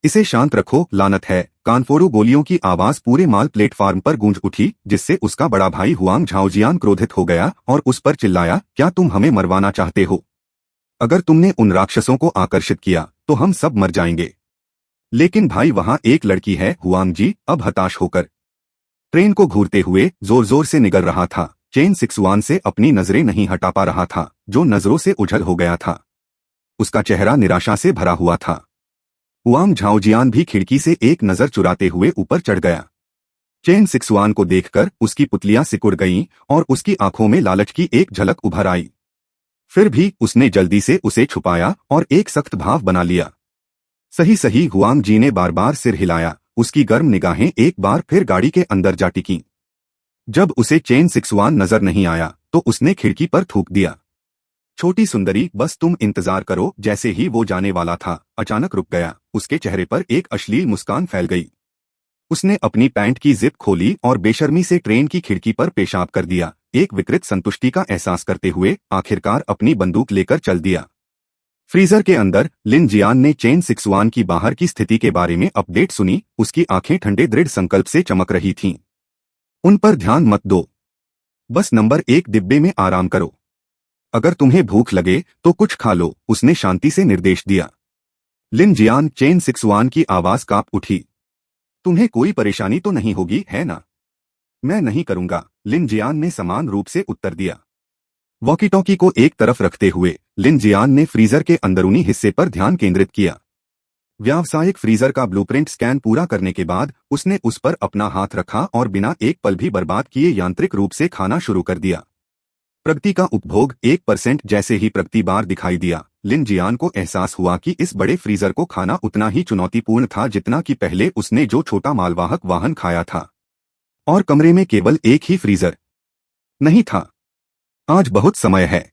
इसे शांत रखो, लानत है। कानफोड़ू गोलियों की आवाज पूरे माल प्लेटफार्म पर गूंज उठी, जिससे उसका बड़ा भाई हुआंग झाओजियान क्रोधित हो गया और उस पर चिल्लाया, क्या तुम हमें मरवाना चाहते हो? अगर तुमने उन राक्षसों को आकर्षित किया तो हम सब मर जाएंगे। लेकिन भाई, वहां एक लड़की है। हुआंग जी अब हताश होकर ट्रेन को घूरते हुए जोर जोर से निगल रहा था। चेन 61 से अपनी नजरें नहीं हटा पा रहा था, जो नजरों से उझल हो गया था। उसका चेहरा निराशा से भरा हुआ था। हुआंग झाओजियान भी खिड़की से एक नजर चुराते हुए ऊपर चढ़ गया। चेन 61 को देखकर उसकी पुतलियां सिकुड़ गईं और उसकी आंखों में लालच की एक झलक उभर आई। फिर भी उसने जल्दी से उसे छुपाया और एक सख्त भाव बना लिया। सही सही, हुआंग जी ने बार बार सिर हिलाया। उसकी गर्म निगाहें एक बार फिर गाड़ी के अंदर जा टिकीं। जब उसे चेन 61 नजर नहीं आया तो उसने खिड़की पर थूक दिया, छोटी सुंदरी, बस तुम इंतजार करो। जैसे ही वो जाने वाला था, अचानक रुक गया। उसके चेहरे पर एक अश्लील मुस्कान फैल गई। उसने अपनी पैंट की जिप खोली और बेशर्मी से ट्रेन की खिड़की पर पेशाब कर दिया, एक विकृत संतुष्टि का एहसास करते हुए। आखिरकार अपनी बंदूक लेकर चल दिया। फ्रीजर के अंदर लिन जियान ने चेन 61 की बाहर की स्थिति के बारे में अपडेट सुनी। उसकी आंखें ठंडे दृढ़ संकल्प से चमक रही थीं। उन पर ध्यान मत दो, बस नंबर 1 डिब्बे में आराम करो। अगर तुम्हें भूख लगे तो कुछ खा लो, उसने शांति से निर्देश दिया। लिन जियान, चेन 61 की आवाज कांप उठी। तुम्हें कोई परेशानी तो नहीं होगी, है ना? मैं नहीं करूंगा, लिन जियान ने समान रूप से उत्तर दिया। वॉकी टॉकी को एक तरफ रखते हुए लिन जियान ने फ्रीजर के अंदरूनी हिस्से पर ध्यान केंद्रित किया। व्यावसायिक फ्रीजर का ब्लूप्रिंट स्कैन पूरा करने के बाद उसने उस पर अपना हाथ रखा और बिना एक पल भी बर्बाद किए यांत्रिक रूप से खाना शुरू कर दिया। प्रगति का उपभोग 1% जैसे ही प्रगति बार दिखाई दिया, लिन जियान को एहसास हुआ कि इस बड़े फ्रीजर को खाना उतना ही चुनौतीपूर्ण था जितना कि पहले उसने जो छोटा मालवाहक वाहन खाया था। और कमरे में केवल एक ही फ्रीजर नहीं था। आज बहुत समय है,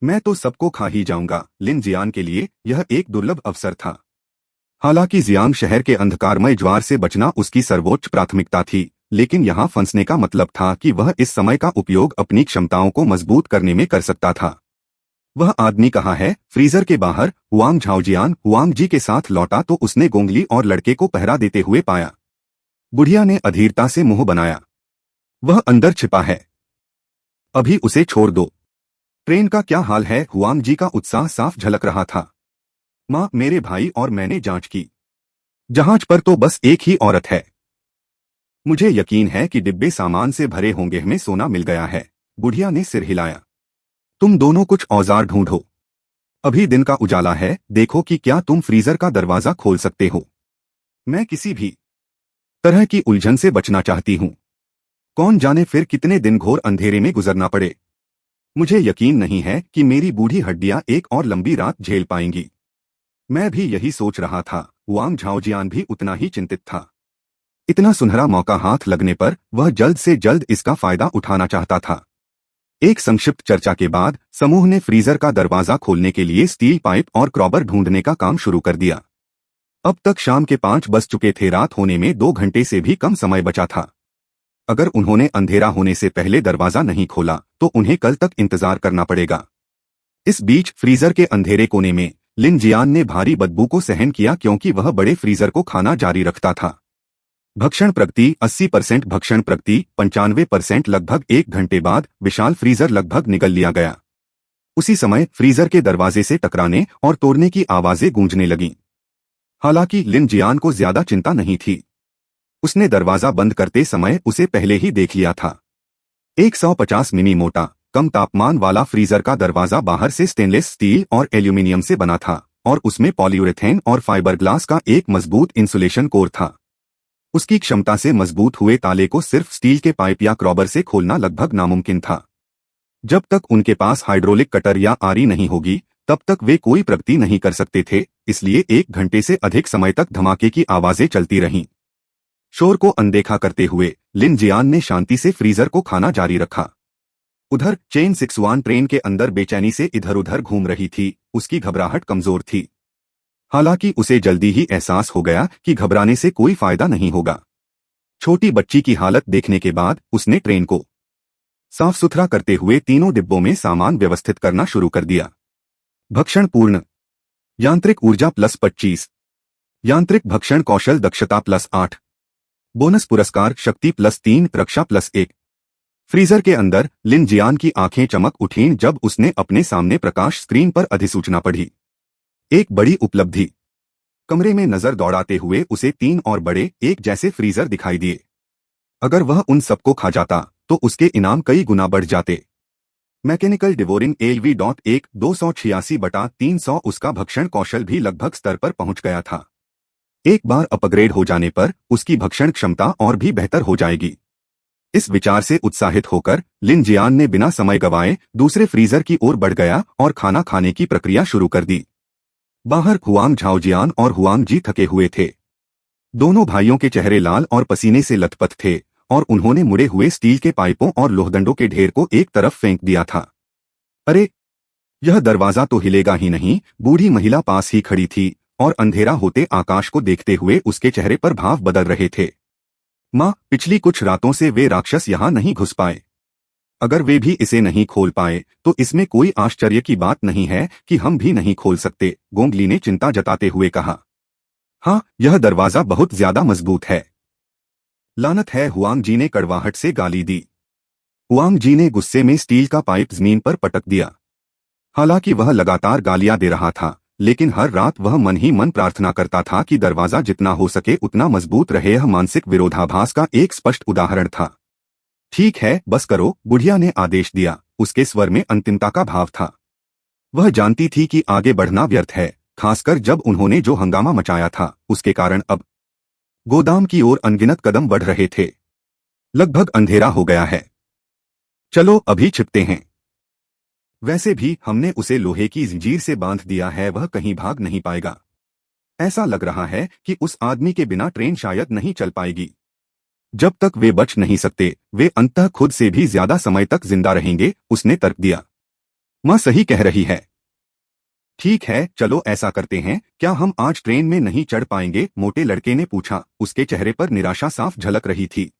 मैं तो सबको खा ही जाऊंगा। लिन जियान के लिए यह एक दुर्लभ अवसर था। हालांकि जियांग शहर के अंधकारमय ज्वार से बचना उसकी सर्वोच्च प्राथमिकता थी, लेकिन यहाँ फंसने का मतलब था कि वह इस समय का उपयोग अपनी क्षमताओं को मजबूत करने में कर सकता था। वह आदमी कहाँ है? फ्रीजर के बाहर हुआंग झाओजियान हुआंग जी के साथ लौटा तो उसने गोंगली और लड़के को पहरा देते हुए पाया। बुढ़िया ने अधीरता से मुंह बनाया। वह अंदर छिपा है, अभी उसे छोड़ दो। ट्रेन का क्या हाल है? हुआंग जी का उत्साह साफ झलक रहा था। माँ, मेरे भाई और मैंने जांच की। जहाज पर तो बस एक ही औरत है। मुझे यकीन है कि डिब्बे सामान से भरे होंगे, हमें सोना मिल गया है। बुढ़िया ने सिर हिलाया। तुम दोनों कुछ औजार ढूंढो, अभी दिन का उजाला है। देखो कि क्या तुम फ्रीजर का दरवाजा खोल सकते हो। मैं किसी भी तरह की उलझन से बचना चाहती हूँ। कौन जाने फिर कितने दिन घोर अंधेरे में गुजरना पड़े। मुझे यकीन नहीं है कि मेरी बूढ़ी हड्डियां एक और लंबी रात झेल पाएंगी। मैं भी यही सोच रहा था। हुआंग झाओजियान भी उतना ही चिंतित था। इतना सुनहरा मौका हाथ लगने पर वह जल्द से जल्द इसका फायदा उठाना चाहता था। एक संक्षिप्त चर्चा के बाद समूह ने फ्रीजर का दरवाजा खोलने के लिए स्टील पाइप और क्रॉबर ढूंढने का काम शुरू कर दिया। अब तक शाम के 5 बज चुके थे। रात होने में 2 घंटे से भी कम समय बचा था। अगर उन्होंने अंधेरा होने से पहले दरवाजा नहीं खोला तो उन्हें कल तक इंतजार करना पड़ेगा। इस बीच फ्रीजर के अंधेरे कोने में लिन जियान ने भारी बदबू को सहन किया, क्योंकि वह बड़े फ्रीजर को खाना जारी रखता था। भक्षण प्रगति 80%, भक्षण प्रगति 95%। लगभग 1 घंटे बाद विशाल फ्रीजर लगभग निगल लिया गया। उसी समय फ्रीजर के दरवाजे से टकराने और तोड़ने की आवाजें गूंजने लगीं। हालांकि लिन जियान को ज्यादा चिंता नहीं थी। उसने दरवाजा बंद करते समय उसे पहले ही देख लिया था। 150 मिमी मोटा, कम तापमान वाला फ्रीजर का दरवाजा बाहर से स्टेनलेस स्टील और एल्यूमिनियम से बना था और उसमें पॉलीयूरेथेन और फाइबर ग्लास का एक मजबूत इंसुलेशन कोर था। उसकी क्षमता से मजबूत हुए ताले को सिर्फ स्टील के पाइप या क्रॉबर से खोलना लगभग नामुमकिन था। जब तक उनके पास हाइड्रोलिक कटर या आरी नहीं होगी तब तक वे कोई प्रगति नहीं कर सकते थे, इसलिए 1 घंटे से अधिक समय तक धमाके की आवाजें चलती रहीं। शोर को अनदेखा करते हुए लिन जियान ने शांति से फ्रीजर को खाना जारी रखा। उधर चेन सिक्सवान ट्रेन के अंदर बेचैनी से इधर उधर घूम रही थी। उसकी घबराहट कमजोर थी, हालांकि उसे जल्दी ही एहसास हो गया कि घबराने से कोई फायदा नहीं होगा। छोटी बच्ची की हालत देखने के बाद उसने ट्रेन को साफ सुथरा करते हुए तीनों डिब्बों में सामान व्यवस्थित करना शुरू कर दिया। भक्षण पूर्ण। यांत्रिक ऊर्जा +25, यांत्रिक भक्षण कौशल दक्षता +8, बोनस पुरस्कार शक्ति +3, रक्षा +1। फ्रीजर के अंदर लिन जियान की आंखें चमक उठीं जब उसने अपने सामने प्रकाश स्क्रीन पर अधिसूचना पढ़ी। एक बड़ी उपलब्धि। कमरे में नजर दौड़ाते हुए उसे 3 और बड़े एक जैसे फ्रीजर दिखाई दिए। अगर वह उन सबको खा जाता तो उसके इनाम कई गुना बढ़ जाते। Mechanical devouring ALV.1 286/300। उसका भक्षण कौशल भी लगभग स्तर पर पहुंच गया था। एक बार अपग्रेड हो जाने पर उसकी भक्षण क्षमता और भी बेहतर हो जाएगी। इस विचार से उत्साहित होकर लिन जियान ने बिना समय गवाए दूसरे फ्रीजर की ओर बढ़ गया और खाना खाने की प्रक्रिया शुरू कर दी। बाहर हुआंग झाओजियान और हुआंग जी थके हुए थे। दोनों भाइयों के चेहरे लाल और पसीने से लथपथ थे और उन्होंने मुड़े हुए स्टील के पाइपों और लोहदंडों के ढेर को एक तरफ फेंक दिया था। अरे, यह दरवाजा तो हिलेगा ही नहीं। बूढ़ी महिला पास ही खड़ी थी और अंधेरा होते आकाश को देखते हुए उसके चेहरे पर भाव बदल रहे थे। माँ, पिछली कुछ रातों से वे राक्षस यहाँ नहीं घुस पाए। अगर वे भी इसे नहीं खोल पाए तो इसमें कोई आश्चर्य की बात नहीं है कि हम भी नहीं खोल सकते, गोंगली ने चिंता जताते हुए कहा। हाँ, यह दरवाजा बहुत ज्यादा मजबूत है। लानत है, हुआंग जी ने कड़वाहट से गाली दी। हुआंग जी ने गुस्से में स्टील का पाइप जमीन पर पटक दिया। हालांकि वह लगातार गालियां दे रहा था, लेकिन हर रात वह मन ही मन प्रार्थना करता था कि दरवाजा जितना हो सके उतना मजबूत रहे। यह मानसिक विरोधाभास का एक स्पष्ट उदाहरण था। ठीक है, बस करो, बुढ़िया ने आदेश दिया। उसके स्वर में अंतिमता का भाव था। वह जानती थी कि आगे बढ़ना व्यर्थ है, खासकर जब उन्होंने जो हंगामा मचाया था उसके कारण। अब गोदाम की ओर अनगिनत कदम बढ़ रहे थे। लगभग अंधेरा हो गया है। चलो अभी छिपते हैं। वैसे भी हमने उसे लोहे की जंजीर से बांध दिया है, वह कहीं भाग नहीं पाएगा। ऐसा लग रहा है कि उस आदमी के बिना ट्रेन शायद नहीं चल पाएगी। जब तक वे बच नहीं सकते वे अंततः खुद से भी ज्यादा समय तक जिंदा रहेंगे, उसने तर्क दिया। माँ सही कह रही है। ठीक है, चलो ऐसा करते हैं। क्या हम आज ट्रेन में नहीं चढ़ पाएंगे? मोटे लड़के ने पूछा। उसके चेहरे पर निराशा साफ झलक रही थी।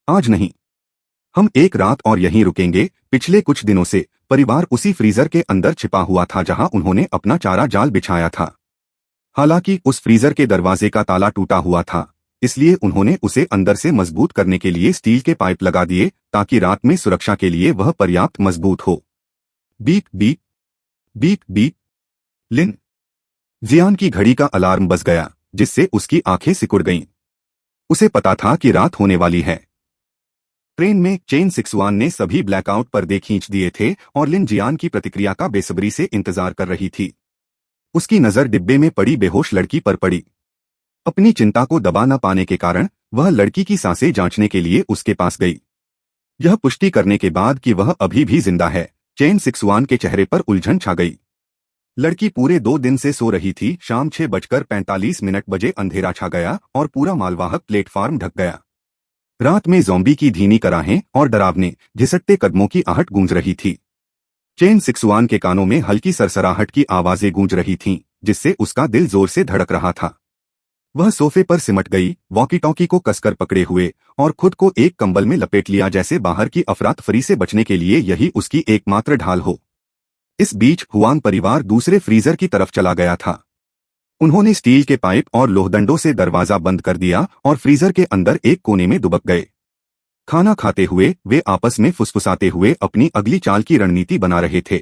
आज नहीं, हम एक रात और यहीं रुकेंगे। पिछले कुछ दिनों से परिवार उसी फ्रीजर के अंदर छिपा हुआ था जहां उन्होंने अपना चारा जाल बिछाया था। हालांकि उस फ्रीजर के दरवाजे का ताला टूटा हुआ था, इसलिए उन्होंने उसे अंदर से मजबूत करने के लिए स्टील के पाइप लगा दिए ताकि रात में सुरक्षा के लिए वह पर्याप्त मजबूत हो। Beep beep beep beep. Lin Jian की घड़ी का अलार्म बज गया, जिससे उसकी आंखें सिकुड़ गईं। उसे पता था कि रात होने वाली है। ट्रेन में चेन सिक्सवान ने सभी ब्लैकआउट पर्दे खींच दिए थे और लिन जियान की प्रतिक्रिया का बेसब्री से इंतजार कर रही थी। उसकी नजर डिब्बे में पड़ी बेहोश लड़की पर पड़ी। अपनी चिंता को दबा न पाने के कारण वह लड़की की सांसें जांचने के लिए उसके पास गई। यह पुष्टि करने के बाद कि वह अभी भी जिंदा है, चेन सिक्सवान के चेहरे पर उलझन छा गई। लड़की पूरे 2 दिन से सो रही थी। शाम 6:45 बजे अंधेरा छा गया और पूरा मालवाहक प्लेटफार्म ढक गया। रात में ज़ॉम्बी की धीमी कराहें और डरावने घिसटते कदमों की आहट गूंज रही थी। चेन सिक्सवान के कानों में हल्की सरसराहट की आवाजें गूंज रही थीं, जिससे उसका दिल जोर से धड़क रहा था। वह सोफे पर सिमट गई, वॉकी टॉकी को कसकर पकड़े हुए और खुद को एक कंबल में लपेट लिया, जैसे बाहर की अफरातफरी से बचने के लिए यही उसकी एकमात्र ढाल हो। इस बीच हुआंग परिवार दूसरे फ्रीजर की तरफ चला गया था। उन्होंने स्टील के पाइप और लोहदंडों से दरवाजा बंद कर दिया और फ्रीजर के अंदर एक कोने में दुबक गए। खाना खाते हुए वे आपस में फुसफुसाते हुए अपनी अगली चाल की रणनीति बना रहे थे।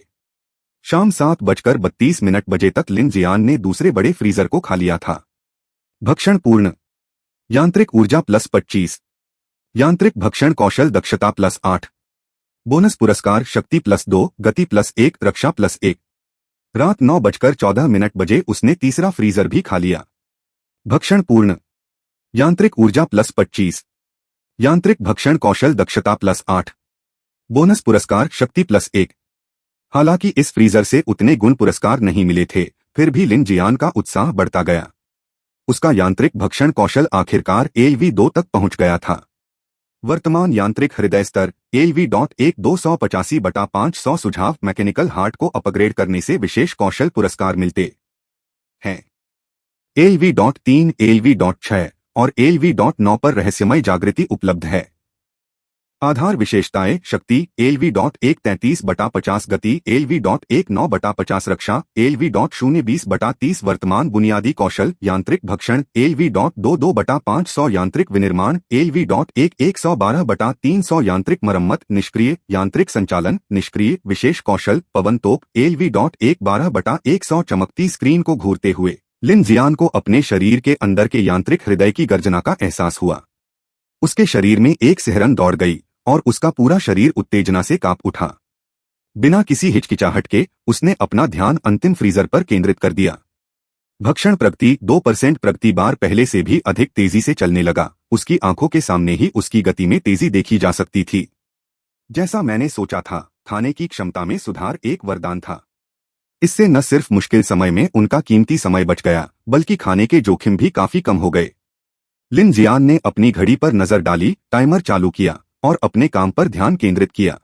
शाम 7:32 बजे तक लिन जियान ने दूसरे बड़े फ्रीजर को खा लिया था। भक्षण पूर्ण। यांत्रिक ऊर्जा +25, यांत्रिक भक्षण कौशल दक्षता +8, बोनस पुरस्कार शक्ति +2, गति +1, रक्षा +1। रात 9:14 बजे उसने तीसरा फ्रीजर भी खा लिया। भक्षण पूर्ण। यांत्रिक ऊर्जा +25, यांत्रिक भक्षण कौशल दक्षता +8, बोनस पुरस्कार शक्ति +1। हालांकि इस फ्रीजर से उतने गुण पुरस्कार नहीं मिले थे, फिर भी लिन जियान का उत्साह बढ़ता गया। उसका यांत्रिक भक्षण कौशल आखिरकार AV2 तक पहुंच गया था। वर्तमान यांत्रिक हृदय स्तर AV.1 285/500 सुझाव मैकेनिकल हार्ट को अपग्रेड करने से विशेष कौशल पुरस्कार मिलते हैं। AV.3, AV.6 और AV.9 पर रहस्यमय जागृति उपलब्ध है। आधार विशेषताएं शक्ति AV.1 33/50 गति AV.1 9/50 रक्षा AV.0 20/30 वर्तमान बुनियादी कौशल यांत्रिक भक्षण AV.2 2/500 यांत्रिक विनिर्माण AV.1 112/300 यांत्रिक मरम्मत निष्क्रिय यांत्रिक संचालन निष्क्रिय विशेष कौशल पवन तोप AV.1 12/100 चमकती स्क्रीन को घूरते हुए लिन जियान को अपने शरीर के अंदर के यांत्रिक हृदय की गर्जना का एहसास हुआ। उसके शरीर में एक सिहरन दौड़ गई और उसका पूरा शरीर उत्तेजना से कांप उठा। बिना किसी हिचकिचाहट के उसने अपना ध्यान अंतिम फ्रीजर पर केंद्रित कर दिया। भक्षण प्रगति 2% प्रगति बार पहले से भी अधिक तेजी से चलने लगा। उसकी आंखों के सामने ही उसकी गति में तेजी देखी जा सकती थी। जैसा मैंने सोचा था, खाने की क्षमता में सुधार एक वरदान था। इससे न सिर्फ मुश्किल समय में उनका कीमती समय बच गया, बल्कि खाने के जोखिम भी काफी कम हो गए। लिन जियान ने अपनी घड़ी पर नजर डाली, टाइमर चालू किया और अपने काम पर ध्यान केंद्रित किया।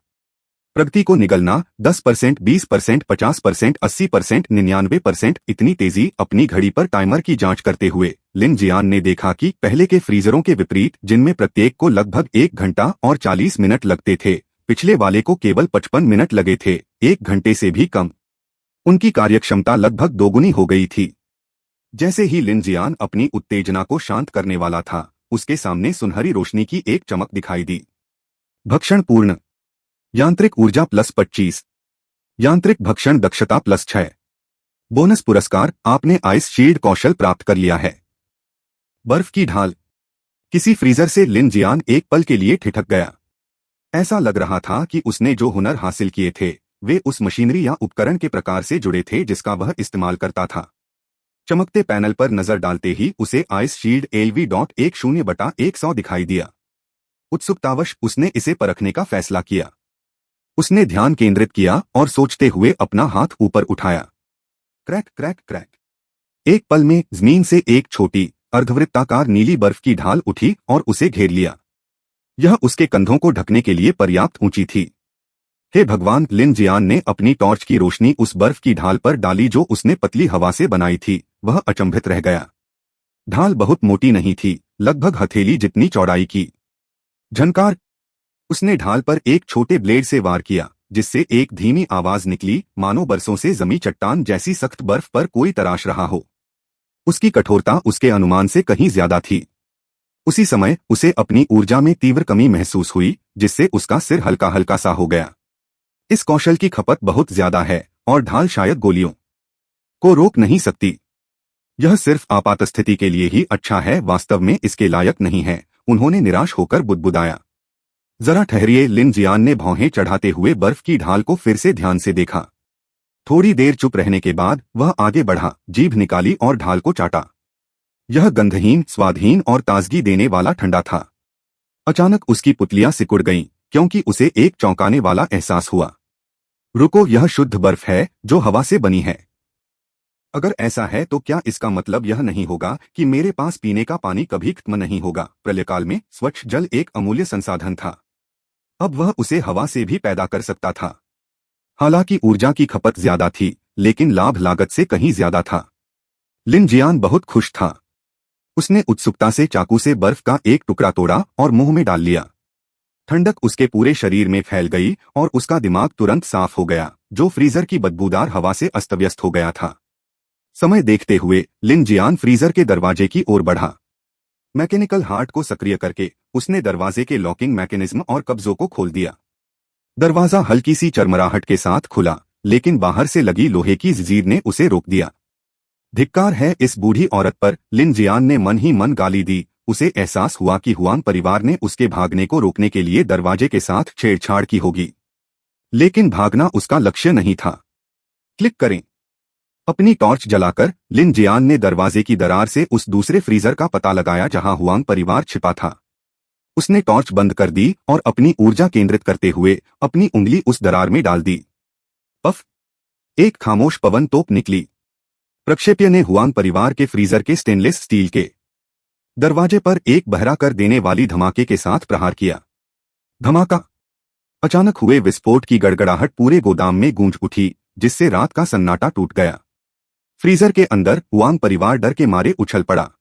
प्रगति को निगलना 10%, 20%, 50%, 80%, 99%। इतनी तेजी अपनी घड़ी पर टाइमर की जांच करते हुए लिन जियान ने देखा कि पहले के फ्रीजरों के विपरीत, जिनमें प्रत्येक को लगभग 1 घंटा और 40 मिनट लगते थे, पिछले वाले को केवल 55 मिनट लगे थे, 1 घंटे से भी कम। उनकी कार्यक्षमता लगभग दोगुनी हो गई थी। जैसे ही लिन जियान अपनी उत्तेजना को शांत करने वाला था, उसके सामने सुनहरी रोशनी की एक चमक दिखाई दी। भक्षण पूर्ण। यांत्रिक ऊर्जा +25। यांत्रिक भक्षण दक्षता +6। बोनस पुरस्कार, आपने आइस शील्ड कौशल प्राप्त कर लिया है। बर्फ की ढाल। किसी फ्रीजर से लिन जियान एक पल के लिए ठिठक गया। ऐसा लग रहा था कि उसने जो हुनर हासिल किए थे वे उस मशीनरी या उपकरण के प्रकार से जुड़े थे जिसका वह इस्तेमाल करता था। चमकते पैनल पर नजर डालते ही उसे आइस शील्ड AV.1 0/100 दिखाई दिया। उत्सुकतावश उसने इसे परखने का फैसला किया। उसने ध्यान केंद्रित किया और सोचते हुए अपना हाथ ऊपर उठाया। Crack crack crack. एक पल में जमीन से एक छोटी अर्धवृत्ताकार नीली बर्फ की ढाल उठी और उसे घेर लिया। यह उसके कंधों को ढकने के लिए पर्याप्त ऊंची थी। हे भगवान, लिन जियान ने अपनी टॉर्च की रोशनी उस बर्फ की ढाल पर डाली जो उसने पतली हवा से बनाई थी। वह अचंभित रह गया। ढाल बहुत मोटी नहीं थी, लगभग हथेली जितनी चौड़ाई की। झनकार। उसने ढाल पर एक छोटे ब्लेड से वार किया, जिससे एक धीमी आवाज निकली, मानो बरसों से जमी चट्टान जैसी सख्त बर्फ पर कोई तराश रहा हो। उसकी कठोरता उसके अनुमान से कहीं ज्यादा थी। उसी समय उसे अपनी ऊर्जा में तीव्र कमी महसूस हुई, जिससे उसका सिर हल्का हल्का सा हो गया। इस कौशल की खपत बहुत ज्यादा है और ढाल शायद गोलियों को रोक नहीं सकती। यह सिर्फ आपात स्थिति के लिए ही अच्छा है, वास्तव में इसके लायक नहीं है। उन्होंने निराश होकर बुदबुदाया। जरा ठहरिए। लिन जियान ने भौहें चढ़ाते हुए बर्फ की ढाल को फिर से ध्यान से देखा। थोड़ी देर चुप रहने के बाद वह आगे बढ़ा, जीभ निकाली और ढाल को चाटा। यह गंधहीन, स्वादहीन और ताजगी देने वाला ठंडा था। अचानक उसकी पुतलियां सिकुड़ गईं, क्योंकि उसे एक चौंकाने वाला एहसास हुआ। रुको, यह शुद्ध बर्फ है जो हवा से बनी है। अगर ऐसा है तो क्या इसका मतलब यह नहीं होगा कि मेरे पास पीने का पानी कभी खत्म नहीं होगा? प्रलयकाल में स्वच्छ जल एक अमूल्य संसाधन था। अब वह उसे हवा से भी पैदा कर सकता था। हालांकि ऊर्जा की खपत ज्यादा थी, लेकिन लाभ लागत से कहीं ज्यादा था। लिन जियान बहुत खुश था। उसने उत्सुकता से चाकू से बर्फ का एक टुकड़ा तोड़ा और मुंह में डाल लिया। ठंडक उसके पूरे शरीर में फैल गई और उसका दिमाग तुरंत साफ हो गया, जो फ्रीजर की बदबूदार हवा से अस्तव्यस्त हो गया था। समय देखते हुए लिन जियान फ्रीजर के दरवाजे की ओर बढ़ा। मैकेनिकल हार्ट को सक्रिय करके उसने दरवाजे के लॉकिंग मैकेनिज्म और कब्जों को खोल दिया। दरवाजा हल्की सी चरमराहट के साथ खुला, लेकिन बाहर से लगी लोहे की जंजीर ने उसे रोक दिया। धिक्कार है इस बूढ़ी औरत पर, लिन जियान ने मन ही मन गाली दी। उसे एहसास हुआ कि हुआंग परिवार ने उसके भागने को रोकने के लिए दरवाजे के साथ छेड़छाड़ की होगी, लेकिन भागना उसका लक्ष्य नहीं था। क्लिक करें। अपनी टॉर्च जलाकर लिन जियान ने दरवाजे की दरार से उस दूसरे फ्रीजर का पता लगाया जहां हुआंग परिवार छिपा था। उसने टॉर्च बंद कर दी और अपनी ऊर्जा केंद्रित करते हुए अपनी उंगली उस दरार में डाल दी। पफ! एक खामोश पवन तोप निकली। प्रक्षेप्य ने हुआंग परिवार के फ्रीजर के स्टेनलेस स्टील के दरवाजे पर एक बहरा कर देने वाली धमाके के साथ प्रहार किया। धमाका! अचानक हुए विस्फोट की गड़गड़ाहट पूरे गोदाम में गूंज उठी, जिससे रात का सन्नाटा टूट गया। फ्रीजर के अंदर हुआंग परिवार डर के मारे उछल पड़ा।